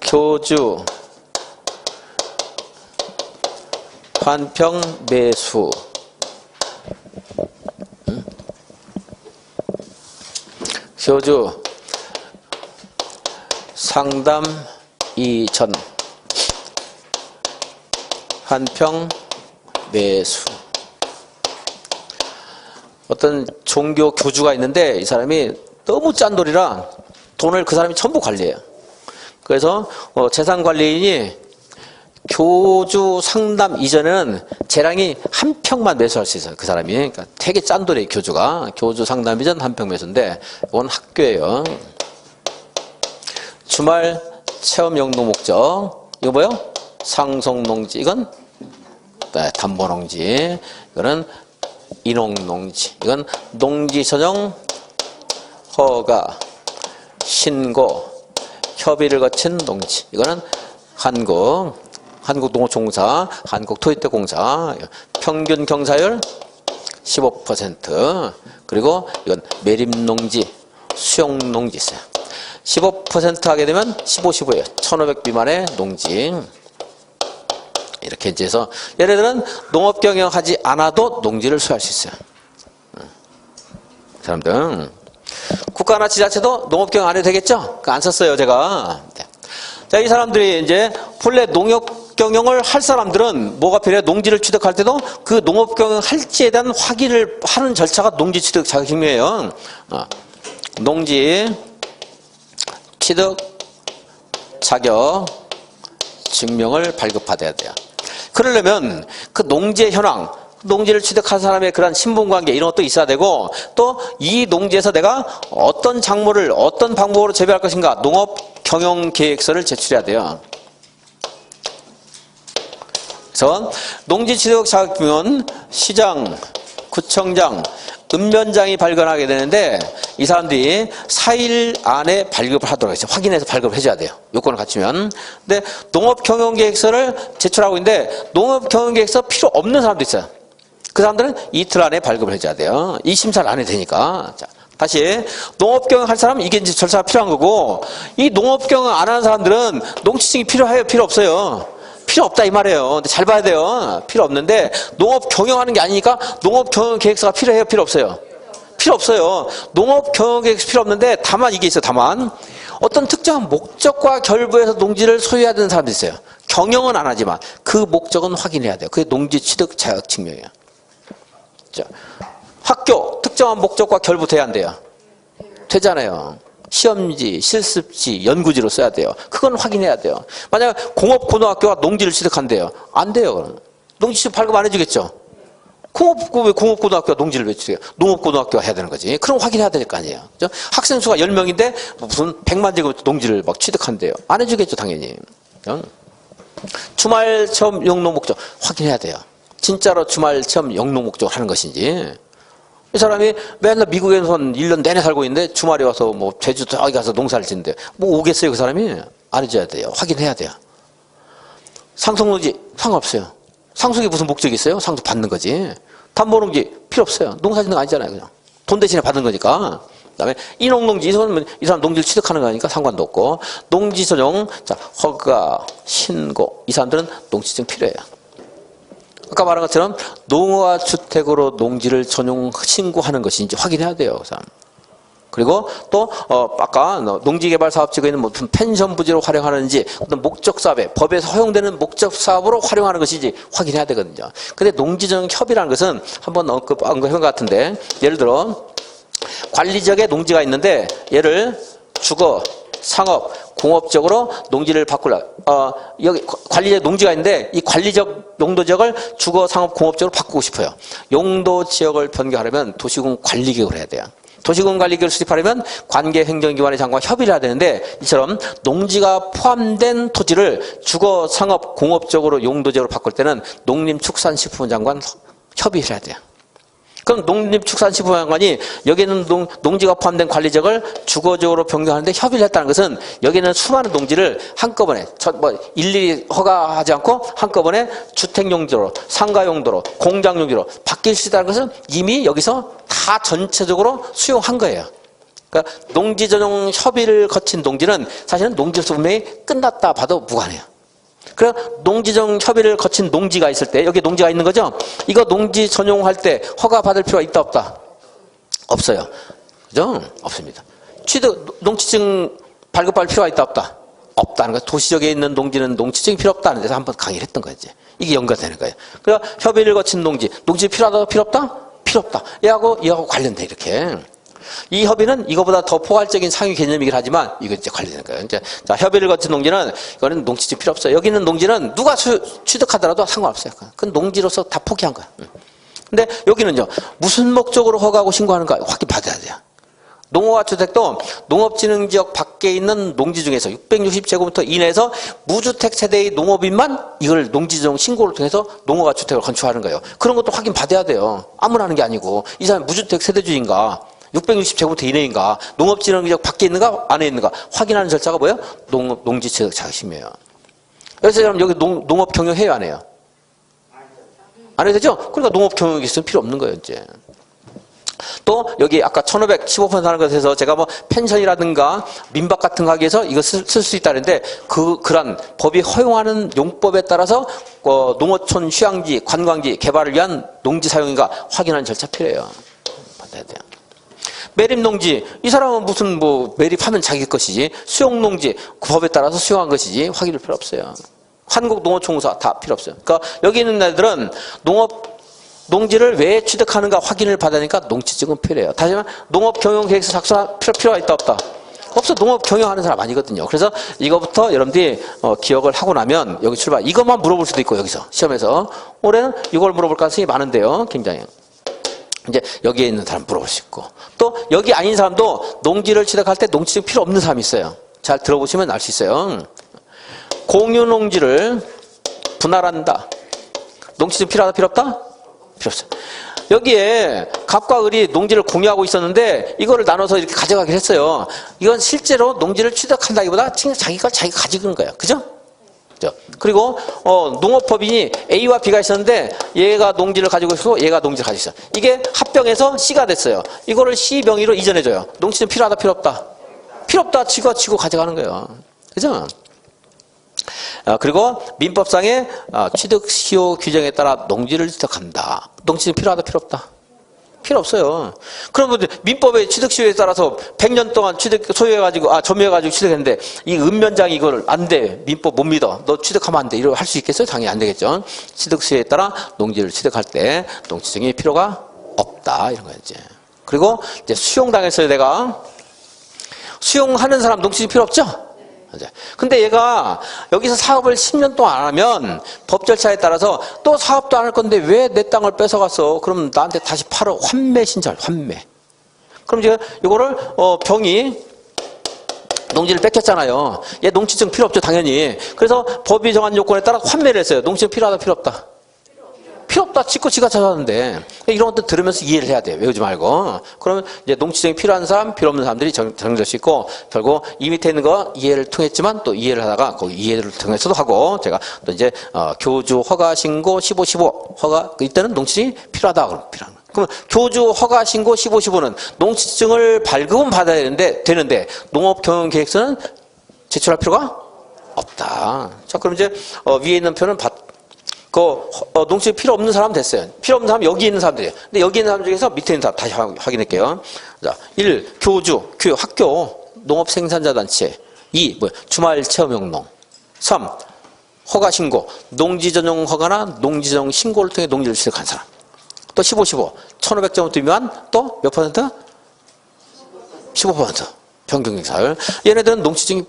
교주, 환평, 매수. 교주, 상담, 이전, 환평, 매수. 어떤 종교 교주가 있는데 이 사람이 너무 짠돌이라 돈을 그 사람이 전부 관리해요. 그래서 재산관리인이 교주 상담 이전에는 재량이 한 평만 매수할 수 있어요. 그 사람이. 그러니까 되게 짠돌이에요. 교주가. 교주 상담 이전 한 평 매수인데 이건 학교예요. 주말 체험 영농 목적. 이거 뭐요? 상속농지. 이건 담보농지. 이거는 인옥농지. 이건 농지 전용 허가, 신고, 협의를 거친 농지. 이거는 한국농업공사, 한국토지택공사. 평균 경사율 15%. 그리고 이건 매립농지, 수용농지 있어요. 15% 하게 되면 15예요. 1500 미만의 농지. 이렇게 이제 해서 얘네들은 농업 경영하지 않아도 농지를 소유할 수 있어요. 사람들. 국가나 지자체도 농업 경영 안 해도 되겠죠? 안 썼어요, 제가. 자, 이 사람들이 이제 본래 농업 경영을 할 사람들은 뭐가 필요해? 농지를 취득할 때도 그 농업 경영 할지에 대한 확인을 하는 절차가 농지 취득 자격증명이에요. 농지 취득 자격 증명을 발급받아야 돼요. 그러려면 그 농지의 현황, 농지를 취득한 사람의 그런 신분관계 이런 것도 있어야 되고, 또 이 농지에서 내가 어떤 작물을 어떤 방법으로 재배할 것인가 농업경영계획서를 제출해야 돼요. 그래서 농지 취득 자격증명은 시장, 구청장, 읍면장이 발견하게 되는데 이 사람들이 4일 안에 발급을 하도록 했어요. 확인해서 발급을 해줘야 돼요. 요건을 갖추면. 근데 농업경영계획서를 제출하고 있는데 농업경영계획서 필요 없는 사람도 있어요. 그 사람들은 이틀 안에 발급을 해줘야 돼요. 이 심사를 안 해도 되니까. 자, 다시 농업경영 할 사람은 이게 이제 절차가 필요한 거고, 이 농업경영 안 하는 사람들은 농지증이 필요해요? 필요 없어요? 필요 없다 이 말이에요. 근데 잘 봐야 돼요. 필요 없는데 농업 경영하는 게 아니니까 농업 경영 계획서가 필요해요? 필요 없어요? 필요 없어요. 농업 경영 계획서 필요 없는데 다만 이게 있어요. 다만 어떤 특정한 목적과 결부해서 농지를 소유해야 되는 사람도 있어요. 경영은 안 하지만 그 목적은 확인해야 돼요. 그게 농지 취득 자격 증명이에요. 자, 학교 특정한 목적과 결부돼야 한대요. 되잖아요. 시험지, 실습지, 연구지로 써야 돼요. 그건 확인해야 돼요. 만약 공업고등학교가 농지를 취득한대요. 안 돼요. 농지 취득 발급 안 해주겠죠. 왜 공업고등학교가 농지를 왜 취득해요? 농업고등학교가 해야 되는 거지. 그럼 확인해야 될 거 아니에요. 그죠? 학생 수가 10명인데 무슨 100만 제곱 농지를 막 취득한대요. 안 해주겠죠, 당연히. 주말 체험 영농 목적 확인해야 돼요. 진짜로 주말 체험 영농 목적을 하는 것인지. 이 사람이 맨날 미국에서 1년 내내 살고 있는데 주말에 와서 뭐 제주도 어디 가서 농사를 짓는데 뭐 오겠어요? 그 사람이? 안 해줘야 돼요. 확인해야 돼요. 상속농지 상관없어요. 상속이 무슨 목적이 있어요? 상속 받는 거지. 담보농지 필요 없어요. 농사 짓는 거 아니잖아요. 그냥 돈 대신에 받는 거니까. 그다음에 인옥농지 이 사람 농지를 취득하는 거니까 상관도 없고, 농지 전용 자 허가 신고 이 사람들은 농지증 필요해요. 아까 말한 것처럼 농어주택으로 농지를 전용 신고하는 것이 이제 확인해야 돼요. 그 사람. 그리고 또 아까 농지개발사업지가 있는 무슨 펜션 부지로 활용하는지 어떤 목적사업에 법에서 허용되는 목적사업으로 활용하는 것인지 확인해야 되거든요. 근데 농지전용 협의라는 것은 한번 언급한 것 같은데, 예를 들어 관리지역에 농지가 있는데 얘를 주거, 상업, 공업적으로 농지를 바꾸려. 여기 관리지역 농지가 있는데 이 관리적 용도지역을 주거, 상업, 공업적으로 바꾸고 싶어요. 용도지역을 변경하려면 도시군 관리계획을 해야 돼요. 도시군 관리계획을 수립하려면 관계행정기관의 장관과 협의를 해야 되는데, 이처럼 농지가 포함된 토지를 주거, 상업, 공업적으로 용도지역으로 바꿀 때는 농림축산식품부 장관 협의를 해야 돼요. 그럼 농림축산식품장관이 여기는 농지가 포함된 관리지역을 주거지역으로 변경하는데 협의를 했다는 것은 여기는 수많은 농지를 한꺼번에 일일이 허가하지 않고 한꺼번에 주택용도로, 상가용도로, 공장용도로 바뀔 수 있다는 것은 이미 여기서 다 전체적으로 수용한 거예요. 그러니까 농지 전용 협의를 거친 농지는 사실은 농지로서 분명히 끝났다 봐도 무관해요. 그래서 농지정 협의를 거친 농지가 있을 때, 여기 농지가 있는 거죠? 이거 농지 전용할 때 허가 받을 필요가 있다 없다? 없어요. 그죠? 없습니다. 농지증 발급받을 필요가 있다 없다? 없다는 거예요. 도시적에 있는 농지는 농지증이 필요 없다는 데서 한번 강의를 했던 거예요. 이제. 이게 연관되는 거예요. 그래서 협의를 거친 농지, 농지 필요하다 필요 없다? 필요 없다. 얘하고 관련돼 이렇게. 이 협의는 이거보다 더 포괄적인 상위 개념이긴 하지만 이거 이제 관련되는 거예요. 이제 자, 협의를 거친 농지는 이거는 농지증 필요 없어요. 여기는 농지는 누가 취득하더라도 상관없어요. 그건 농지로서 다 포기한 거야. 근데 여기는요, 무슨 목적으로 허가하고 신고하는가 확인 받아야 돼요. 농어와 주택도 농업진흥지역 밖에 있는 농지 중에서 660제곱미터 이내에서 무주택 세대의 농업인만 이걸 농지정 신고를 통해서 농어와 주택을 건축하는 거예요. 그런 것도 확인 받아야 돼요. 아무나 하는 게 아니고 이 사람이 무주택 세대주의인가, 660제곱미터 이내인가, 농업진흥지역 밖에 있는가 안에 있는가 확인하는 절차가 뭐예요? 농지취득 자격증명이에요. 그래서 여러분 여기 농업 경영해요 안 해요? 안 해도 되죠? 그러니까 농업 경영이 있으면 필요 없는 거예요 이제. 또 여기 아까 1500, 15% 하는 것에서 제가 뭐 펜션이라든가 민박 같은 거 하기 위해서 이거 쓸 수 있다는데 그런 법이 허용하는 용법에 따라서 농어촌 휴양지, 관광지 개발을 위한 농지 사용인가 확인하는 절차 필요해요. 받아야 돼요. 매립농지, 이 사람은 무슨 매립하면 자기 것이지, 수용농지 그 법에 따라서 수용한 것이지 확인할 필요 없어요. 한국농어총무사 다 필요 없어요. 그러니까 여기 있는 애들은 농지를 왜 취득하는가 확인을 받으니까 농지증은 필요해요. 다시 말하면 농업경영계획서 작성할 필요가 있다 없다? 없어. 농업 경영하는 사람 아니거든요. 그래서 이거부터 여러분들이 기억을 하고 나면 여기 출발. 이것만 물어볼 수도 있고 여기서 시험에서 올해는 이걸 물어볼 가능성이 많은데요. 굉장히. 이제 여기에 있는 사람 물어볼 수 있고 또 여기 아닌 사람도 농지를 취득할 때 농지증 필요 없는 사람이 있어요. 잘 들어보시면 알 수 있어요. 공유농지를 분할한다. 농지증 필요하다 필요 없다? 필요 없어요. 여기에 갑과 을이 농지를 공유하고 있었는데 이거를 나눠서 이렇게 가져가기로 했어요. 이건 실제로 농지를 취득한다기보다 자기 걸 자기가 가지고 있는 거예요. 그죠? 그리고 농업법인이 A와 B가 있었는데 얘가 농지를 가지고 있고 얘가 농지를 가지고 있어요. 이게 합병해서 C가 됐어요. 이거를 C 명의로 이전해줘요. 농지는 필요하다 필요 없다? 필요 없다 치고 가져가는 거예요. 그죠? 그리고 민법상의 취득 시효 규정에 따라 농지를 취득한다. 농지는 필요하다 필요 없다? 필요 없어요. 그러면 민법의 취득 시효에 따라서 100년 동안 소유해가지고 점유해가지고 취득했는데 이 읍면장이 이걸 안 돼. 민법 못 믿어. 너 취득하면 안 돼. 이러고 할 수 있겠어요? 당연히 안 되겠죠. 취득 시효에 따라 농지를 취득할 때 농지증이 필요가 없다. 이런 거였지. 그리고 이제 수용당했어요. 내가 수용하는 사람 농지증 필요 없죠? 근데 얘가 여기서 사업을 10년 동안 안 하면 법 절차에 따라서 또 사업도 안 할 건데 왜 내 땅을 뺏어갔어? 그럼 나한테 다시 팔아. 환매 신청, 환매. 그럼 이제 이거를 병이 농지를 뺏겼잖아요. 얘 농지증 필요 없죠, 당연히. 그래서 법이 정한 요건에 따라 환매를 했어요. 농지증 필요하다, 필요 없다? 필요 없다 치고 지가 찾아왔는데 이런 것도 들으면서 이해를 해야 돼. 외우지 말고. 그러면 이제 농지증이 필요한 사람, 필요 없는 사람들이 정해질 수 있고 결국 이 밑에 있는 거 이해를 통했지만 또 이해를 하다가 거기 이해를 통해서도 하고 제가 또 이제 교주 허가 신고 15 허가 이때는 농지증이 필요하다 그러면 필요한 거. 그러면 교주 허가 신고 15는 농지증을 발급은 받아야 되는데 농업경영계획서는 제출할 필요가 없다. 자 그럼 이제 위에 있는 표는 농지증 필요 없는 사람 됐어요. 필요 없는 사람 여기 있는 사람들이에요. 근데 여기 있는 사람 중에서 밑에 있는 사람 다시 확인할게요. 자, 1. 교주, 학교, 농업생산자단체. 2. 주말체험용농. 3. 허가신고, 농지전용 허가나 농지전용 신고를 통해 농지를 취득한 사람. 또 15점부터 미만 또 몇 퍼센트? 15%. 평균경사율. 얘네들은 농지증이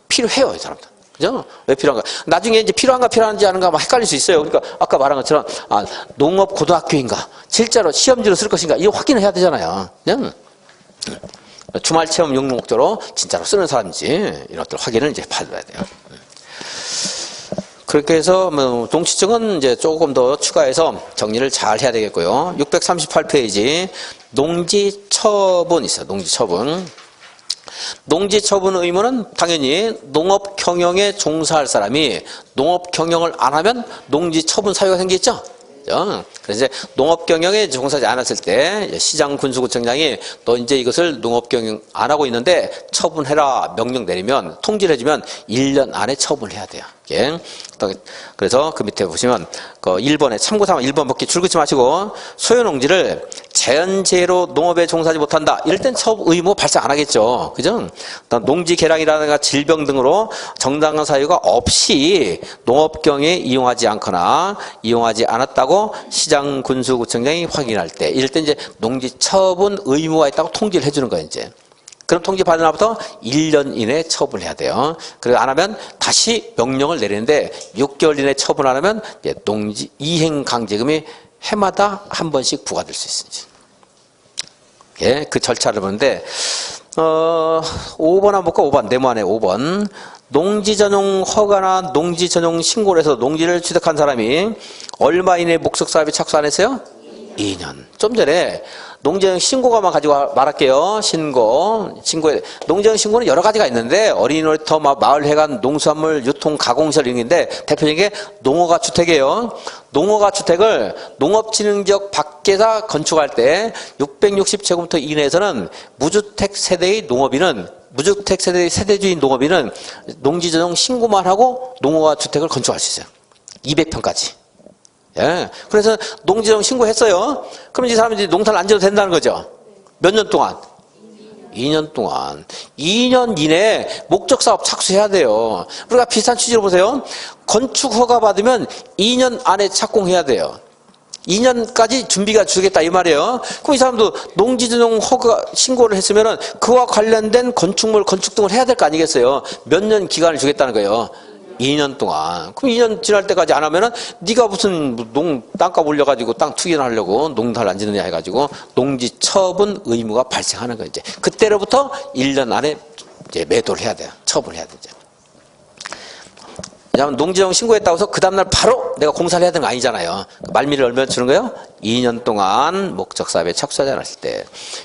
필요해요, 이 사람들. 그죠? 왜 필요한가? 나중에 이제 필요한가 필요한지 아는가 막 헷갈릴 수 있어요. 그러니까 아까 말한 것처럼 농업 고등학교인가 실제로 시험지로 쓸 것인가 이거 확인을 해야 되잖아요. 그냥 주말 체험 용농 목적으로 진짜로 쓰는 사람인지 이런 것들 확인을 이제 받아야 돼요. 그렇게 해서 농지증은 이제 조금 더 추가해서 정리를 잘 해야 되겠고요. 638페이지 농지처분 있어요. 농지처분. 농지처분 의무는 당연히 농업경영에 종사할 사람이 농업경영을 안 하면 농지처분 사유가 생기겠죠? 그래서 이제 농업경영에 종사하지 않았을 때 시장군수구청장이 너 이제 이것을 농업경영 안 하고 있는데 처분해라 명령 내리면 통지를 해주면 1년 안에 처분을 해야 돼요. 그래서 그 밑에 보시면 그 1번에 참고사항 1번 벗기 줄 긋지 마시고 소유농지를 자연재해로 농업에 종사하지 못한다. 이럴 땐 처분 의무 발생 안 하겠죠. 그죠? 농지 개량이라든가 질병 등으로 정당한 사유가 없이 농업경에 이용하지 않거나 이용하지 않았다고 시장군수구청장이 확인할 때 이럴 때 이제 농지 처분 의무가 있다고 통지를 해주는 거예요. 이제. 그럼 통지 받은 날부터 1년 이내에 처분을 해야 돼요. 그리고 안 하면 다시 명령을 내리는데 6개월 이내에 처분 안 하면 농지 이행강제금이 해마다 한 번씩 부과될 수 있습니다. 예, 그 절차를 보는데 5번 한번 볼까? 5번 네모안에 5번 농지전용 허가나 농지전용 신고를 해서 농지를 취득한 사람이 얼마 이내에 목적사업에 착수 안 했어요? 2년. 좀 전에 농지전용 신고가만 가지고 말할게요. 신고에 농지전용 신고는 여러 가지가 있는데 어린이 놀이터, 마을회관, 농수산물 유통 가공시설 등인데 대표적인 게 농어가 주택이에요. 농어가 주택을 농업진흥지역 밖에다 건축할 때 660제곱미터 이내에서는 무주택 세대의 세대주의 농업인은 농지전용 신고만 하고 농어가 주택을 건축할 수 있어요. 200평까지. 예. 그래서 농지전용 신고했어요. 그럼 이 사람들이 농사를 안 지어도 된다는 거죠. 몇 년 동안? 2년 동안. 2년 이내에 목적사업 착수해야 돼요. 우리가 비슷한 취지로 보세요. 건축 허가 받으면 2년 안에 착공해야 돼요. 2년까지 준비가 주겠다 이 말이에요. 그럼 이 사람도 농지전용 허가 신고를 했으면은 그와 관련된 건축물 건축 등을 해야 될 거 아니겠어요. 몇 년 기간을 주겠다는 거예요. 2년 동안. 그럼 2년 지날 때까지 안 하면은 네가 무슨 땅값 올려가지고 땅 투기를 하려고 농사를 안 짓느냐 해가지고 농지 처분 의무가 발생하는 거예요. 이제 그때로부터 1년 안에 이제 매도를 해야 돼요. 처분해야 되죠. 왜냐하면 농지정 신고했다고 해서 그 다음날 바로 내가 공사를 해야 되는 거 아니잖아요. 말미를 얼마나 주는 거예요? 2년 동안 목적사업에 착수하지 않았을 때.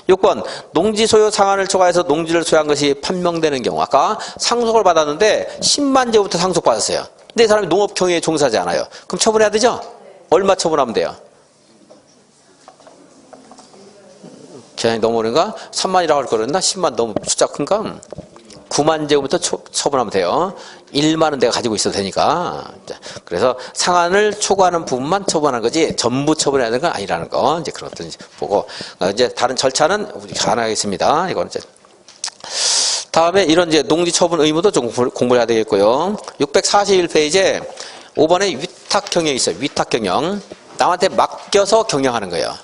6번 농지 소유 상한을 초과해서 농지를 소유한 것이 판명되는 경우. 아까 상속을 받았는데 10만 제부터 상속받았어요. 근데 이 사람이 농업 경영에 종사하지 않아요. 그럼 처분해야 되죠? 얼마 처분하면 돼요? 계산이 너무 어려운가? 3만이라고 할 거랬나? 10만 너무 숫자 큰가? 9만 제곱부터 처분하면 돼요. 1만은 내가 가지고 있어도 되니까. 그래서 상한을 초과하는 부분만 처분하는 거지 전부 처분해야 되는 건 아니라는 거. 이제 그런 것들 보고 이제 다른 절차는 우리 가능하겠습니다. 이거는 이제 다음에 이런 이제 농지 처분 의무도 좀 공부해야 되겠고요. 641페이지에 5번에 위탁 경영이 있어요. 위탁 경영. 남한테 맡겨서 경영하는 거예요.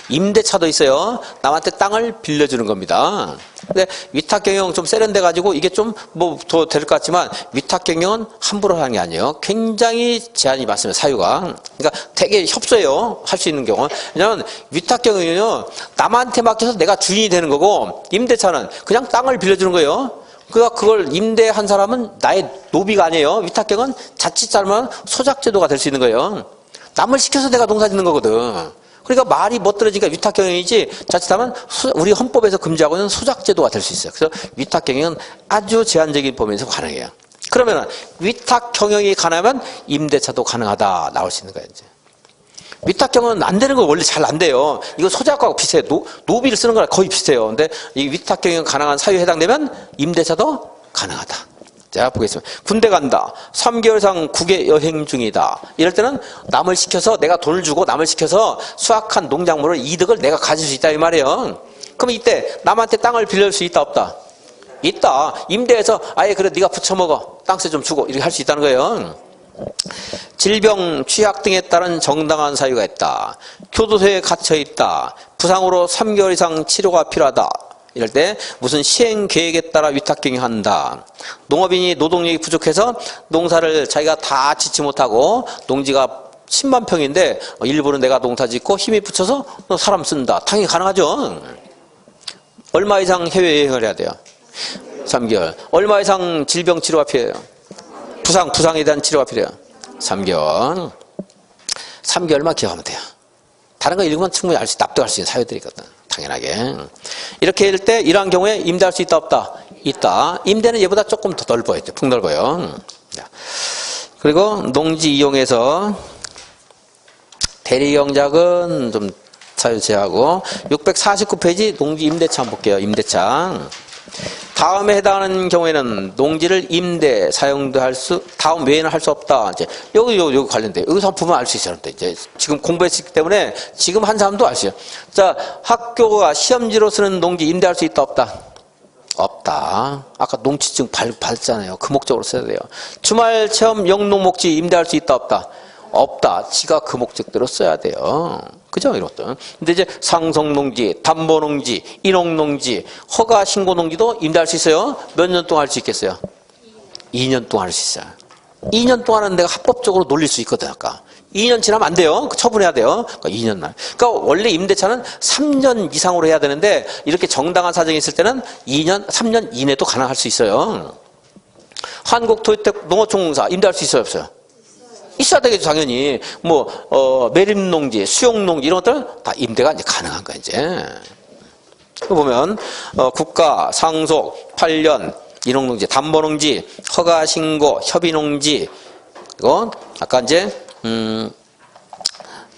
임대차도 있어요. 남한테 땅을 빌려주는 겁니다. 근데 위탁 경영 좀 세련돼 가지고 이게 좀 뭐 더 될 것 같지만 위탁 경영은 함부로 하는 게 아니에요. 굉장히 제한이 많습니다. 사유가. 그러니까 되게 협소해요. 할 수 있는 경우. 왜냐하면 위탁 경영은요. 남한테 맡겨서 내가 주인이 되는 거고 임대차는 그냥 땅을 빌려주는 거예요. 그러니까 그걸 임대한 사람은 나의 노비가 아니에요. 위탁 경영은 자칫 잘못하면 소작제도가 될 수 있는 거예요. 남을 시켜서 내가 농사 짓는 거거든. 그러니까 말이 멋들어지니까 위탁경영이지 자칫하면 우리 헌법에서 금지하고 있는 소작제도가 될 수 있어요. 그래서 위탁경영은 아주 제한적인 범위에서 가능해요. 그러면 위탁경영이 가능하면 임대차도 가능하다 나올 수 있는 거예요. 이제. 위탁경영은 안 되는 거 원래 잘 안 돼요. 이거 소작하고 비슷해요. 노비를 쓰는 거랑 거의 비슷해요. 근데 이 위탁경영 가능한 사유에 해당되면 임대차도 가능하다. 자, 보겠습니다. 군대 간다. 3개월 이상 국외 여행 중이다. 이럴 때는 남을 시켜서 내가 돈을 주고 남을 시켜서 수확한 농작물을 이득을 내가 가질 수 있다 이 말이에요. 그럼 이때 남한테 땅을 빌릴 수 있다 없다? 있다. 임대해서 아예 그래 네가 붙여먹어. 땅세 좀 주고 이렇게 할 수 있다는 거예요. 질병, 취약 등에 따른 정당한 사유가 있다. 교도소에 갇혀있다. 부상으로 3개월 이상 치료가 필요하다. 이럴 때 무슨 시행 계획에 따라 위탁경영한다. 농업인이 노동력이 부족해서 농사를 자기가 다 짓지 못하고 농지가 10만 평인데 일부는 내가 농사 짓고 힘이 붙여서 사람 쓴다. 당연히 가능하죠. 얼마 이상 해외여행을 해야 돼요? 3개월. 얼마 이상 질병 치료가 필요해요? 부상에 대한 치료가 필요해요? 3개월. 3개월만 기억하면 돼요. 다른 거 읽으면 충분히 납득할 수 있는 사유들이거든. 당연하게. 이렇게 할 때 이러한 경우에 임대할 수 있다 없다? 있다. 임대는 얘보다 조금 더 넓어요. 폭넓어요. 그리고 농지 이용해서 대리경작은 좀 사유 제하고 649페이지 농지 임대차 한번 볼게요. 임대차. 다음에 해당하는 경우에는 농지를 임대, 사용도 할 수, 다음 외에는 할 수 없다. 이제 여기 관련돼. 여기서 보면 알 수 있어요. 이제 지금 공부했기 때문에 지금 한 사람도 알 수 있어요. 자, 학교가 시험지로 쓰는 농지 임대할 수 있다 없다? 없다. 아까 농지증 받잖아요. 그 목적으로 써야 돼요. 주말 체험 영농목지 임대할 수 있다 없다? 없다. 지가 그 목적대로 써야 돼요. 그죠? 이런 것들. 근데 이제 상속농지, 담보농지, 인옥농지, 허가 신고농지도 임대할 수 있어요. 몇 년 동안 할 수 있겠어요? 2년 동안 할 수 있어요. 2년 동안은 내가 합법적으로 놀릴 수 있거든, 아까. 2년 지나면 안 돼요. 처분해야 돼요. 그러니까 2년만. 그러니까 원래 임대차는 3년 이상으로 해야 되는데 이렇게 정당한 사정이 있을 때는 2년, 3년 이내도 가능할 수 있어요. 한국토지농어촌공사 임대할 수 있어요, 없어요? 있어야 되겠죠, 당연히. 매립농지, 수용농지, 이런 것들 다 임대가 이제 가능한 거야, 이제. 보면, 국가, 상속, 8년, 인옥농지, 담보농지, 허가신고, 협의농지, 그리고, 아까 이제,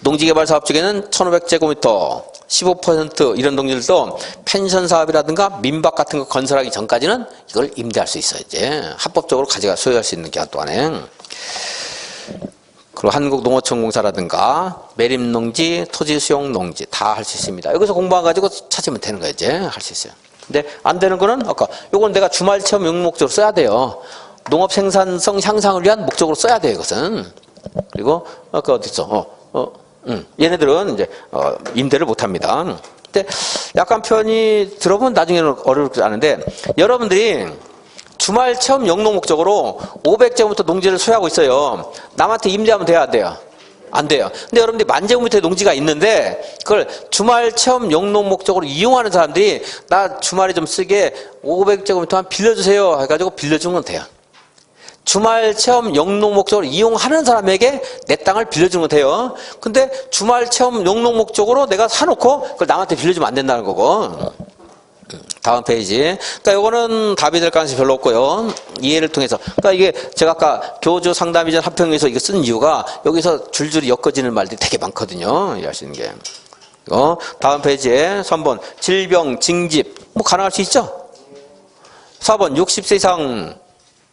농지개발사업 중에는 1500제곱미터, 15% 이런 농지들도 펜션 사업이라든가 민박 같은 거 건설하기 전까지는 이걸 임대할 수 있어요, 이제. 합법적으로 소유할 수 있는 기간 동안에. 그리고 한국농어촌공사라든가 매립농지, 토지수용농지 다 할 수 있습니다. 여기서 공부해가지고 찾으면 되는 거예요. 이제 할 수 있어요. 근데 안 되는 거는 아까 요건 내가 주말 체험 용목적으로 써야 돼요. 농업 생산성 향상을 위한 목적으로 써야 돼요, 이것은. 그리고 아까 어디 있어? 얘네들은 이제 임대를 못 합니다. 근데 약간 표현이 들어보면 나중에는 어렵지 않은데 여러분들이 주말 체험 영농 목적으로 500제곱미터 농지를 소유하고 있어요. 남한테 임대하면 돼야 안 돼요? 안 돼요. 근데 여러분들이 10,000제곱미터의 농지가 있는데 그걸 주말 체험 영농 목적으로 이용하는 사람들이 나 주말에 좀 쓰게 500제곱미터만 빌려주세요 해가지고 빌려준 건 돼요. 주말 체험 영농 목적으로 이용하는 사람에게 내 땅을 빌려주는 건 돼요. 근데 주말 체험 영농 목적으로 내가 사놓고 그걸 남한테 빌려주면 안 된다는 거고. 다음 페이지. 그러니까 요거는 답이 될 가능성이 별로 없고요. 이해를 통해서. 그러니까 이게 제가 아까 교주 상담이전 합평에서 이거 쓴 이유가 여기서 줄줄이 엮어지는 말들이 되게 많거든요. 이해하시는 게. 다음 페이지에 3번 질병, 징집 뭐 가능할 수 있죠. 4번 60세 이상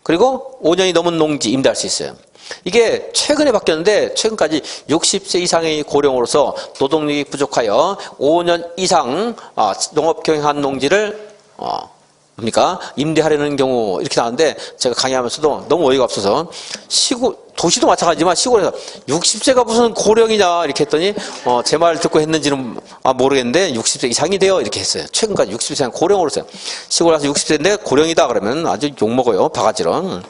그리고 5년이 넘은 농지 임대할 수 있어요. 이게 최근에 바뀌었는데 최근까지 60세 이상의 고령으로서 노동력이 부족하여 5년 이상 농업 경영한 농지를 뭡니까? 임대하려는 경우 이렇게 나왔는데 제가 강의하면서도 너무 어이가 없어서 도시도 마찬가지지만 시골에서 60세가 무슨 고령이냐 이렇게 했더니 제 말을 듣고 했는지는 모르겠는데 60세 이상이 돼요 이렇게 했어요. 최근까지 60세 이상 고령으로서요. 시골 가서 60세인데 고령이다 그러면 아주 욕먹어요. 바가지로.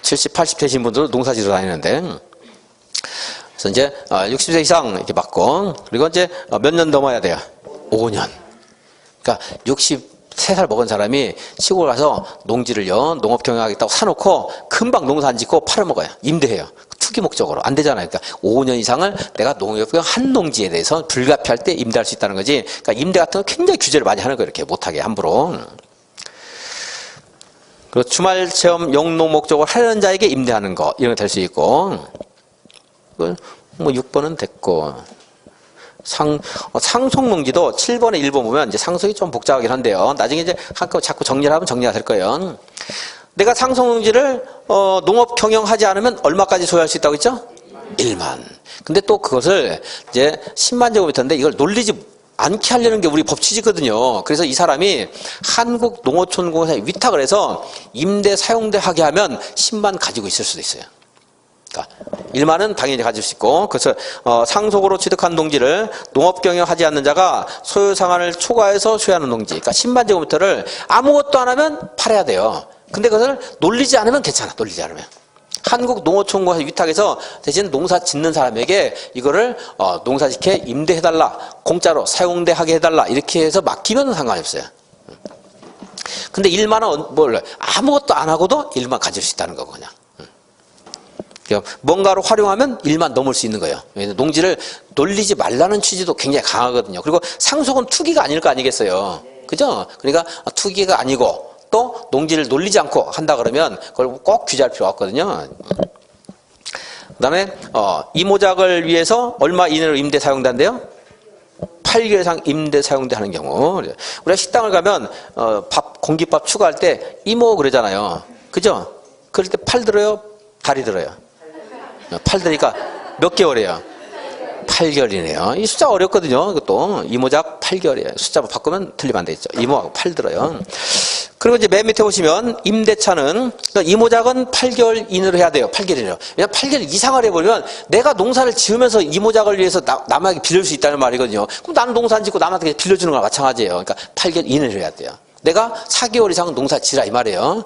70, 80 되신 분들 농사지러 다니는데 그래서 이제 60세 이상 이렇게 맞고 그리고 이제 몇 년 넘어야 돼요? 5년. 그러니까 63살 먹은 사람이 시골 가서 농지를요 농업 경영하겠다고 사놓고 금방 농사 안 짓고 팔아먹어요. 임대해요. 투기 목적으로 안 되잖아요. 그러니까 5년 이상을 내가 농업 경영 한 농지에 대해서 불가피할 때 임대할 수 있다는 거지. 그러니까 임대 같은 거 굉장히 규제를 많이 하는 거예요. 이렇게 못하게 함부로. 그리고 주말 체험 영농 목적으로 하려는 자에게 임대하는 거 이런 거 될 수 있고 뭐 6번은 됐고 상속농지도 7번에 1번 보면 이제 상속이 좀 복잡하긴 한데요. 나중에 이제 한꺼번에 자꾸 정리를 하면 정리가 될 거예요. 내가 상속농지를 농업 경영하지 않으면 얼마까지 소유할 수 있다고 했죠? 1만. 근데 또 그것을 이제 10만 제곱미터인데 이걸 놀리지 않게 하려는 게 우리 법 취지거든요. 그래서 이 사람이 한국농어촌공사에 위탁을 해서 임대 사용대 하게 하면 10만 가지고 있을 수도 있어요. 그러니까 1만은 당연히 가질 수 있고 그래서 상속으로 취득한 농지를 농업 경영하지 않는 자가 소유 상한을 초과해서 소유하는 농지 그러니까 10만 제곱미터를 아무것도 안 하면 팔아야 돼요. 근데 그것을 놀리지 않으면 괜찮아. 놀리지 않으면. 한국농어촌공사에 위탁해서 대신 농사 짓는 사람에게 이거를 농사짓게 임대해달라 공짜로 사용대 하게 해달라 이렇게 해서 맡기면 상관이 없어요. 근데 1만 원 뭘 아무것도 안 하고도 1만 가질 수 있다는 거고 그냥. 뭔가로 활용하면 1만 넘을 수 있는 거예요. 농지를 놀리지 말라는 취지도 굉장히 강하거든요. 그리고 상속은 투기가 아닐 거 아니겠어요. 그죠? 그러니까 투기가 아니고 또 농지를 놀리지 않고 한다 그러면 그걸 꼭 규제할 필요가 없거든요. 그 다음에 이모작을 위해서 얼마 이내로 임대 사용된대요? 8개월 이상 임대 사용대 하는 경우 우리가 식당을 가면 공깃밥 추가할 때 이모 그러잖아요. 그죠? 그럴 때 팔 들어요? 다리 들어요? 팔 들으니까 몇 개월이에요? 8개월이네요. 이 숫자 어렵거든요. 이것도 이모작 8개월이에요. 숫자 바꾸면 틀리면 안 되겠죠. 이모하고 8 들어요. 그리고 이제 맨 밑에 보시면 임대차는 이모작은 8개월 이내로 해야 돼요. 8개월 이내로. 왜냐면 8개월 이상을 해버리면 내가 농사를 지으면서 이모작을 위해서 남에게 빌릴 수 있다는 말이거든요. 그럼 나는 농사 안 짓고 남한테 빌려주는 거랑 마찬가지예요. 그러니까 8개월 이내로 해야 돼요. 내가 4개월 이상 농사 지라 이 말이에요.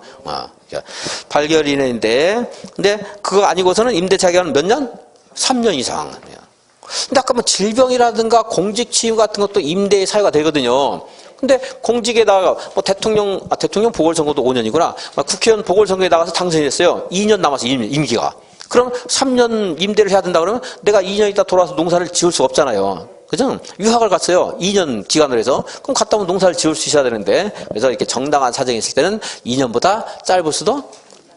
8개월 이내인데 근데 그거 아니고서는 임대차 기간은 몇 년? 3년 이상. 근데 아까 뭐 질병이라든가 공직 취임 같은 것도 임대의 사유가 되거든요. 근데 공직에다가 뭐 대통령 보궐선거도 5년이구나. 국회의원 보궐선거에 나가서 당선이 됐어요. 2년 남아서 임기가. 그럼 3년 임대를 해야 된다 그러면 내가 2년 있다 돌아와서 농사를 지을 수가 없잖아요. 그죠? 유학을 갔어요. 2년 기간을 해서. 그럼 갔다 오면 농사를 지을 수 있어야 되는데 그래서 이렇게 정당한 사정이 있을 때는 2년보다 짧을 수도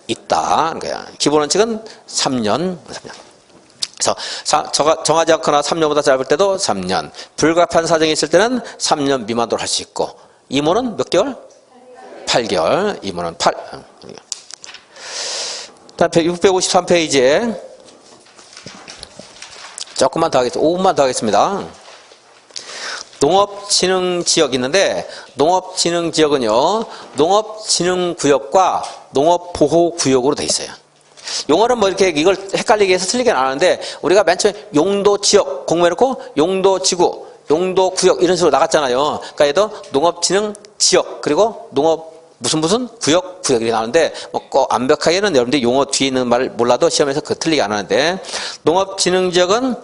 있다. 그러니까 기본 원칙은 3년. 그래서 정하지 않거나 3년보다 짧을 때도 3년, 불가피한 사정이 있을 때는 3년 미만으로 할 수 있고 이모는 몇 개월? 8개월. 이모는 8. 다음 653페이지에 조금만 더 하겠습니다. 5분만 더 하겠습니다. 농업진흥지역이 있는데 농업진흥지역은요 농업진흥구역과 농업보호구역으로 돼 있어요. 용어는 뭐 이렇게 이걸 헷갈리게 해서 틀리게 안 하는데 우리가 맨 처음에 용도지역 공부해놓고 용도지구 용도구역 이런 식으로 나갔잖아요. 그러니까 얘도 농업진흥지역 그리고 농업 무슨 구역 이렇게 나오는데 뭐 꼭 완벽하게는 여러분들이 용어 뒤에 있는 말을 몰라도 시험에서 그 틀리게 안 하는데 농업진흥지역은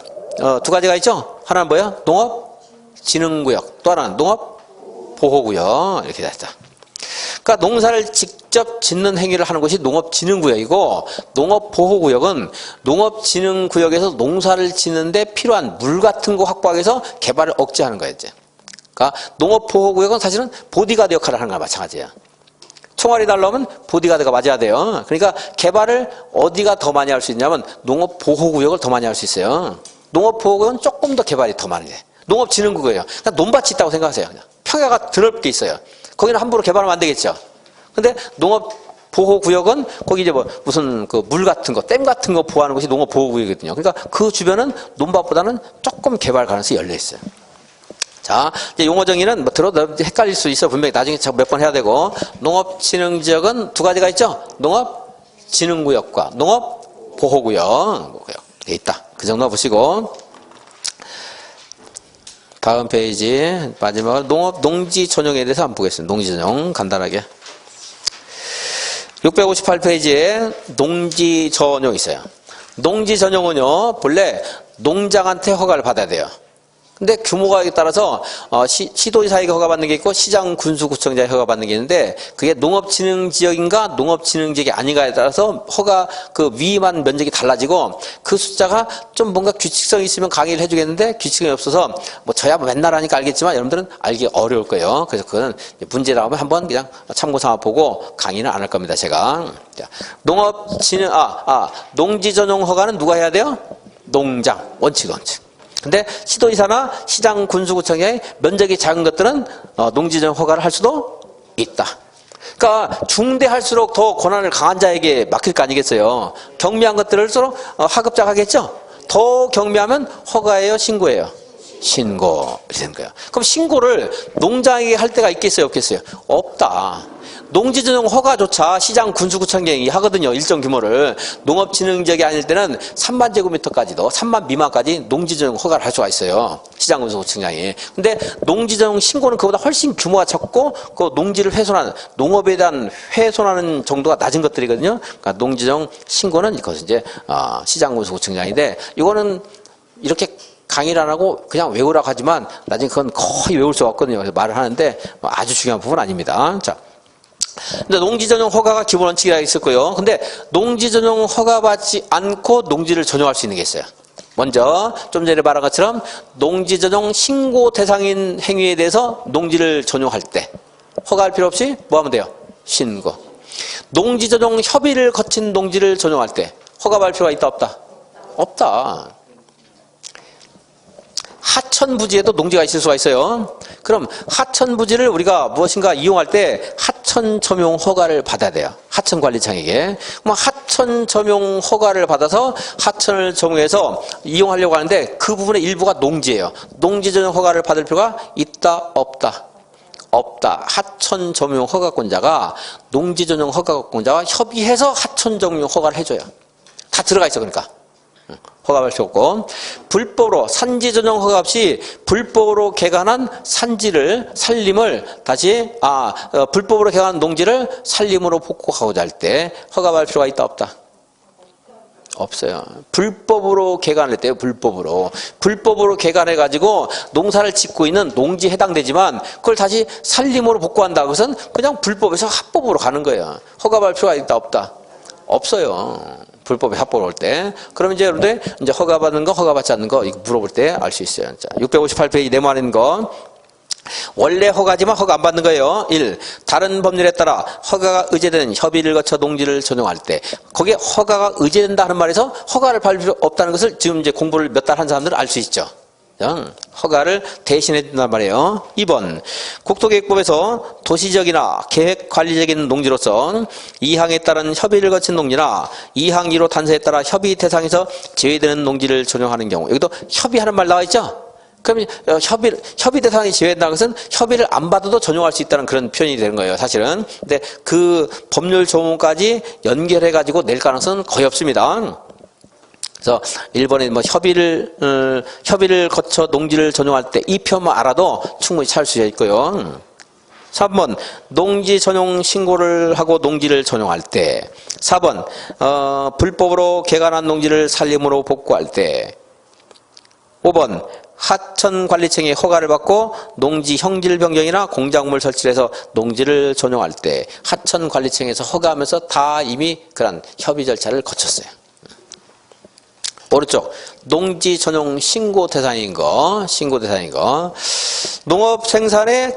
두 가지가 있죠. 하나는 뭐예요? 농업진흥구역 또 하나는 농업보호구역 이렇게 돼 있다. 그러니까 농사를 직접 짓는 행위를 하는 것이 농업진흥구역이고 농업보호구역은 농업진흥구역에서 농사를 짓는데 필요한 물 같은 거 확보하기 위해서 개발을 억제하는 거예요. 이제. 그러니까 농업보호구역은 사실은 보디가드 역할을 하는 거나 마찬가지예요. 총알이 날라오면 보디가드가 맞아야 돼요. 그러니까 개발을 어디가 더 많이 할 수 있냐면 농업보호구역을 더 많이 할 수 있어요. 농업보호구역은 조금 더 개발이 더 많이 돼. 농업진흥구역이에요. 그러니까 논밭이 있다고 생각하세요. 그냥. 평야가 드넓게 있어요. 거기는 함부로 개발하면 안 되겠죠. 근데 농업보호구역은 거기 이제 뭐 무슨 그 물 같은 거, 댐 같은 거 보호하는 것이 농업보호구역이거든요. 그러니까 그 주변은 논밭보다는 조금 개발 가능성이 열려 있어요. 자, 이제 용어 정의는 뭐 들어도 헷갈릴 수 있어. 분명히 나중에 몇 번 해야 되고. 농업진흥지역은 두 가지가 있죠. 농업진흥구역과 농업보호구역. 돼 있다. 그 정도 보시고. 다음 페이지 마지막으로 농지 전용에 대해서 한번 보겠습니다. 농지 전용 간단하게. 658페이지에 농지 전용이 있어요. 농지 전용은요 본래 농장한테 허가를 받아야 돼요. 근데 규모가 따라서 시도지사에게 허가받는 게 있고 시장 군수구청장에 허가받는 게 있는데 그게 농업진흥지역인가 농업진흥지역이 아닌가에 따라서 허가 그 위임한 면적이 달라지고 그 숫자가 좀 뭔가 규칙성이 있으면 강의를 해주겠는데 규칙성이 없어서 뭐 저야 맨날 하니까 알겠지만 여러분들은 알기 어려울 거예요. 그래서 그건 문제 나오면 한번 그냥 참고 삼아 보고 강의는 안 할 겁니다. 제가. 자, 농지 전용 허가는 누가 해야 돼요? 농장 원칙. 근데 시도지사나 시장 군수구청의 면적이 작은 것들은 농지전용 허가를 할 수도 있다. 그러니까 중대할수록 더 권한을 강한 자에게 맡길 거 아니겠어요. 경미한 것들을수록 하급자가 하겠죠. 더 경미하면 허가예요, 신고예요? 신고 되는 거예요. 그럼 신고를 농장에게 할 때가 있겠어요, 없겠어요? 없다. 농지전용 허가조차 시장 군수구청장이 하거든요. 일정 규모를. 농업진흥지역이 아닐 때는 3만 제곱미터까지도 3만 미만까지 농지전용 허가를 할 수가 있어요. 시장 군수구청장이. 근데 농지전용 신고는 그보다 훨씬 규모가 적고 그 농지를 훼손하는 농업에 대한 훼손하는 정도가 낮은 것들이거든요. 그러니까 농지전용 신고는 그것은 이제 시장 군수구청장인데 이거는 이렇게 강의를 안 하고 그냥 외우라고 하지만 나중에 그건 거의 외울 수가 없거든요. 그래서 말을 하는데 아주 중요한 부분은 아닙니다. 자. 근데 농지 전용 허가가 기본 원칙이라 있었고요. 근데 농지 전용 허가 받지 않고 농지를 전용할 수 있는 게 있어요. 먼저 좀 전에 말한 것처럼 농지 전용 신고 대상인 행위에 대해서 농지를 전용할 때 허가할 필요 없이 뭐 하면 돼요? 신고. 농지 전용 협의를 거친 농지를 전용할 때 허가받을 필요가 있다 없다? 없다. 하천부지에도 농지가 있을 수가 있어요. 그럼 하천부지를 우리가 무엇인가 이용할 때 하천 점용 허가를 받아야 돼요. 하천관리청에게. 그럼 하천 점용 허가를 받아서 하천을 점용해서 이용하려고 하는데 그 부분의 일부가 농지예요. 농지 전용 허가를 받을 필요가 있다 없다? 없다. 하천 점용 허가권자가 농지 전용 허가권자와 협의해서 하천 점용 허가를 해줘요. 다 들어가 있어 그러니까. 허가할 수 없고 불법으로 산지 전용 허가 없이 불법으로 개간한 산지를 산림을 다시 불법으로 개간한 농지를 산림으로 복구하고자 할 때 허가할 필요가 있다 없다? 없어요. 불법으로 개간할 때요. 불법으로 개간해 가지고 농사를 짓고 있는 농지에 해당되지만 그걸 다시 산림으로 복구한다. 그것은 그냥 불법에서 합법으로 가는 거예요. 허가할 필요가 있다 없다? 없어요. 불법에 합법을 올 때. 그러면 이제 여러분들 이제 허가받는 거, 허가받지 않는 거 이거 물어볼 때 알 수 있어요. 자, 658페이지 네모아는 거. 원래 허가지만 허가 안 받는 거예요. 1. 다른 법률에 따라 허가가 의제되는 협의를 거쳐 농지를 전용할 때 거기에 허가가 의제된다 하는 말에서 허가를 받을 필요 없다는 것을 지금 이제 공부를 몇 달 한 사람들은 알 수 있죠. 허가를 대신해 준단 말이에요. 2번 국토계획법에서 도시적이나 계획관리적인 농지로서 2항에 따른 협의를 거친 농지나 2항 1호 단서에 따라 협의 대상에서 제외되는 농지를 전용하는 경우 여기도 협의하는 말 나와 있죠? 그럼 협의 대상이 제외된다는 것은 협의를 안 받아도 전용할 수 있다는 그런 표현이 되는 거예요, 사실은. 근데 그 법률 조문까지 연결해가지고 낼 가능성은 거의 없습니다. 그래서 1번에 뭐 협의를 거쳐 농지를 전용할 때 이 표만 알아도 충분히 찾을 수 있고요. 3번, 농지 전용 신고를 하고 농지를 전용할 때. 4번, 불법으로 개간한 농지를 산림으로 복구할 때. 5번, 하천관리청의 허가를 받고 농지 형질 변경이나 공작물 설치를 해서 농지를 전용할 때 하천관리청에서 허가하면서 다 이미 그런 협의 절차를 거쳤어요. 오른쪽, 농지 전용 신고 대상인 거. 농업 생산에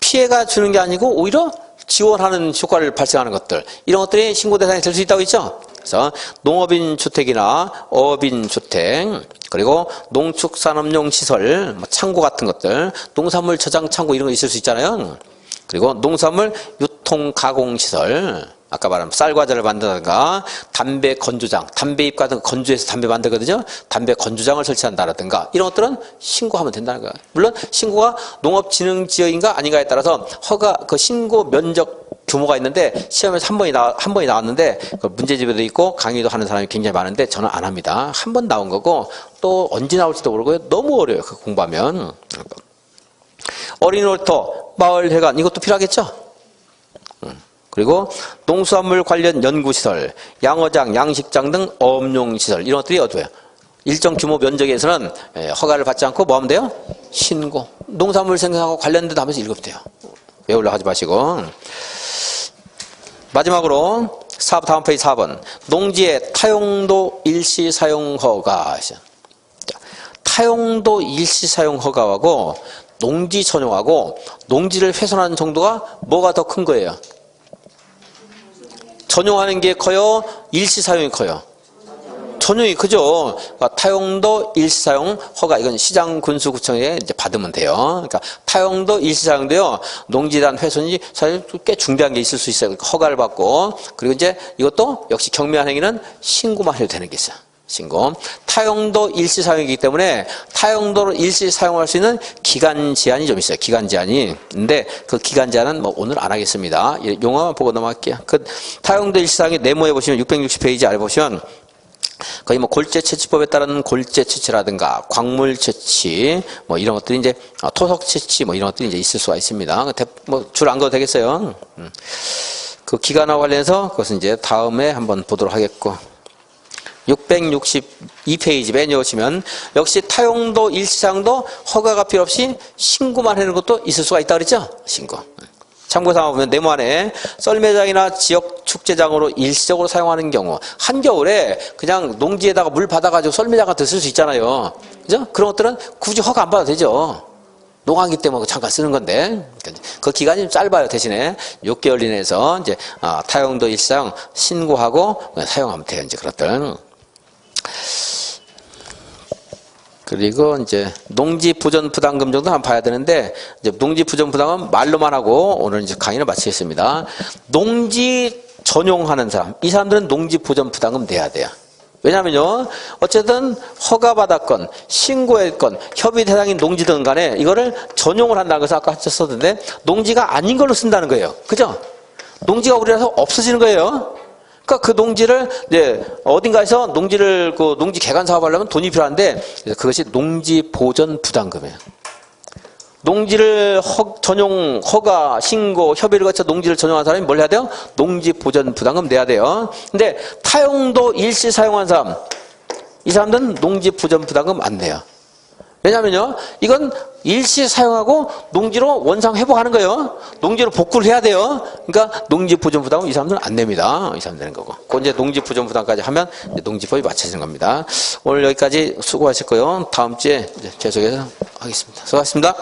피해가 주는 게 아니고 오히려 지원하는 효과를 발생하는 것들, 이런 것들이 신고 대상이 될 수 있다고 했죠. 그래서 농업인 주택이나 어업인 주택, 그리고 농축산업용 시설, 창고 같은 것들, 농산물 저장 창고 이런 거 있을 수 있잖아요. 그리고 농산물 유통 가공 시설, 아까 말한 쌀과자를 만든다든가 담배 건조장, 담배잎 같은 거 건조해서 담배 만들거든요. 담배 건조장을 설치한다든가 이런 것들은 신고하면 된다는 거예요. 물론 신고가 농업진흥지역인가 아닌가에 따라서 그 신고 면적 규모가 있는데 시험에서 한 번이 나왔는데 문제집에도 있고 강의도 하는 사람이 굉장히 많은데 저는 안 합니다. 한 번 나온 거고 또 언제 나올지도 모르고요. 너무 어려워요. 그 공부하면. 어린이 놀이터, 마을회관 이것도 필요하겠죠. 그리고 농수산물 관련 연구시설, 양어장, 양식장 등 어업용시설 이런 것들이 어때요? 일정 규모 면적에서는 허가를 받지 않고 뭐 하면 돼요? 신고. 농산물 생산하고 관련된 하면서 읽으면 돼요. 외우려고 하지 마시고. 마지막으로 다음 페이지 4번. 농지의 타용도 일시 사용 허가. 타용도 일시 사용 허가하고 농지 전용하고 농지를 훼손하는 정도가 뭐가 더 큰 거예요? 전용하는 게 커요? 일시 사용이 커요? 전용이 크죠. 그러니까 타용도 일시 사용 허가, 이건 시장 군수구청에 이제 받으면 돼요. 그러니까 타용도 일시 사용도요. 농지에 대한 훼손이 사실 꽤 중대한 게 있을 수 있어요. 그러니까 허가를 받고, 그리고 이제 이것도 역시 경미한 행위는 신고만 해도 되는 게 있어요. 신고. 타용도 일시 사용이기 때문에 타용도를 일시 사용할 수 있는 기간 제한이 좀 있어요. 기간 제한이. 근데 그 기간 제한은 뭐 오늘 안 하겠습니다. 용어만 보고 넘어갈게요. 그 타용도 일시 사용의 네모에 보시면 660페이지 아래 보시면 거의 뭐 골재 채취법에 따른 골재 채취라든가 광물 채취 뭐 이런 것들이 이제 토속 채취 뭐 이런 것들이 이제 있을 수가 있습니다. 뭐 줄 안 가도 되겠어요. 그 기간과 관련해서 그것은 이제 다음에 한번 보도록 하겠고. 662페이지 맨 오시면 역시 타용도 일시사용도 허가가 필요 없이 신고만 해놓은 것도 있을 수가 있다 그랬죠? 신고. 참고사항 보면 네모 안에 썰매장이나 지역 축제장으로 일시적으로 사용하는 경우 한겨울에 그냥 농지에다가 물 받아가지고 썰매장 같은 거 쓸 수 있잖아요. 그죠? 그런 것들은 굳이 허가 안 받아도 되죠. 농하기 때문에 잠깐 쓰는 건데 그 기간이 좀 짧아요. 대신에 6개월 이내에서 이제 타용도 일시사용 신고하고 사용하면 돼요. 이제 그것들. 그리고 이제 농지 보전 부담금 정도 한번 봐야 되는데 이제 농지 보전 부담은 말로만 하고 오늘 이제 강의를 마치겠습니다. 농지 전용하는 사람, 이 사람들은 농지 보전 부담금 내야 돼요. 왜냐면요, 어쨌든 허가받았건 신고했건 협의 대상인 농지든 간에 이거를 전용을 한다는 것을 아까 썼는데 농지가 아닌 걸로 쓴다는 거예요. 그죠? 농지가 우리라서 없어지는 거예요. 그러니까 그 농지를 이제 어딘가에서 농지를 그 농지 개간 사업하려면 돈이 필요한데 그것이 농지 보전 부담금이에요. 농지를 전용 허가 신고 협의를 거쳐 농지를 전용한 사람이 뭘 해야 돼요? 농지 보전 부담금 내야 돼요. 근데 타용도 일시 사용한 사람, 이 사람들은 농지 보전 부담금 안 내요. 왜냐면요, 이건 일시 사용하고 농지로 원상 회복하는 거예요. 농지로 복구를 해야 돼요. 그러니까 농지 보전 부담은 이 사람들은 안 냅니다. 이 사람들 되는 거고. 그 이제 농지 보전 부담까지 하면 이제 농지법이 맞춰지는 겁니다. 오늘 여기까지 수고하셨고요. 다음 주에 이제 계속해서 하겠습니다. 수고하셨습니다.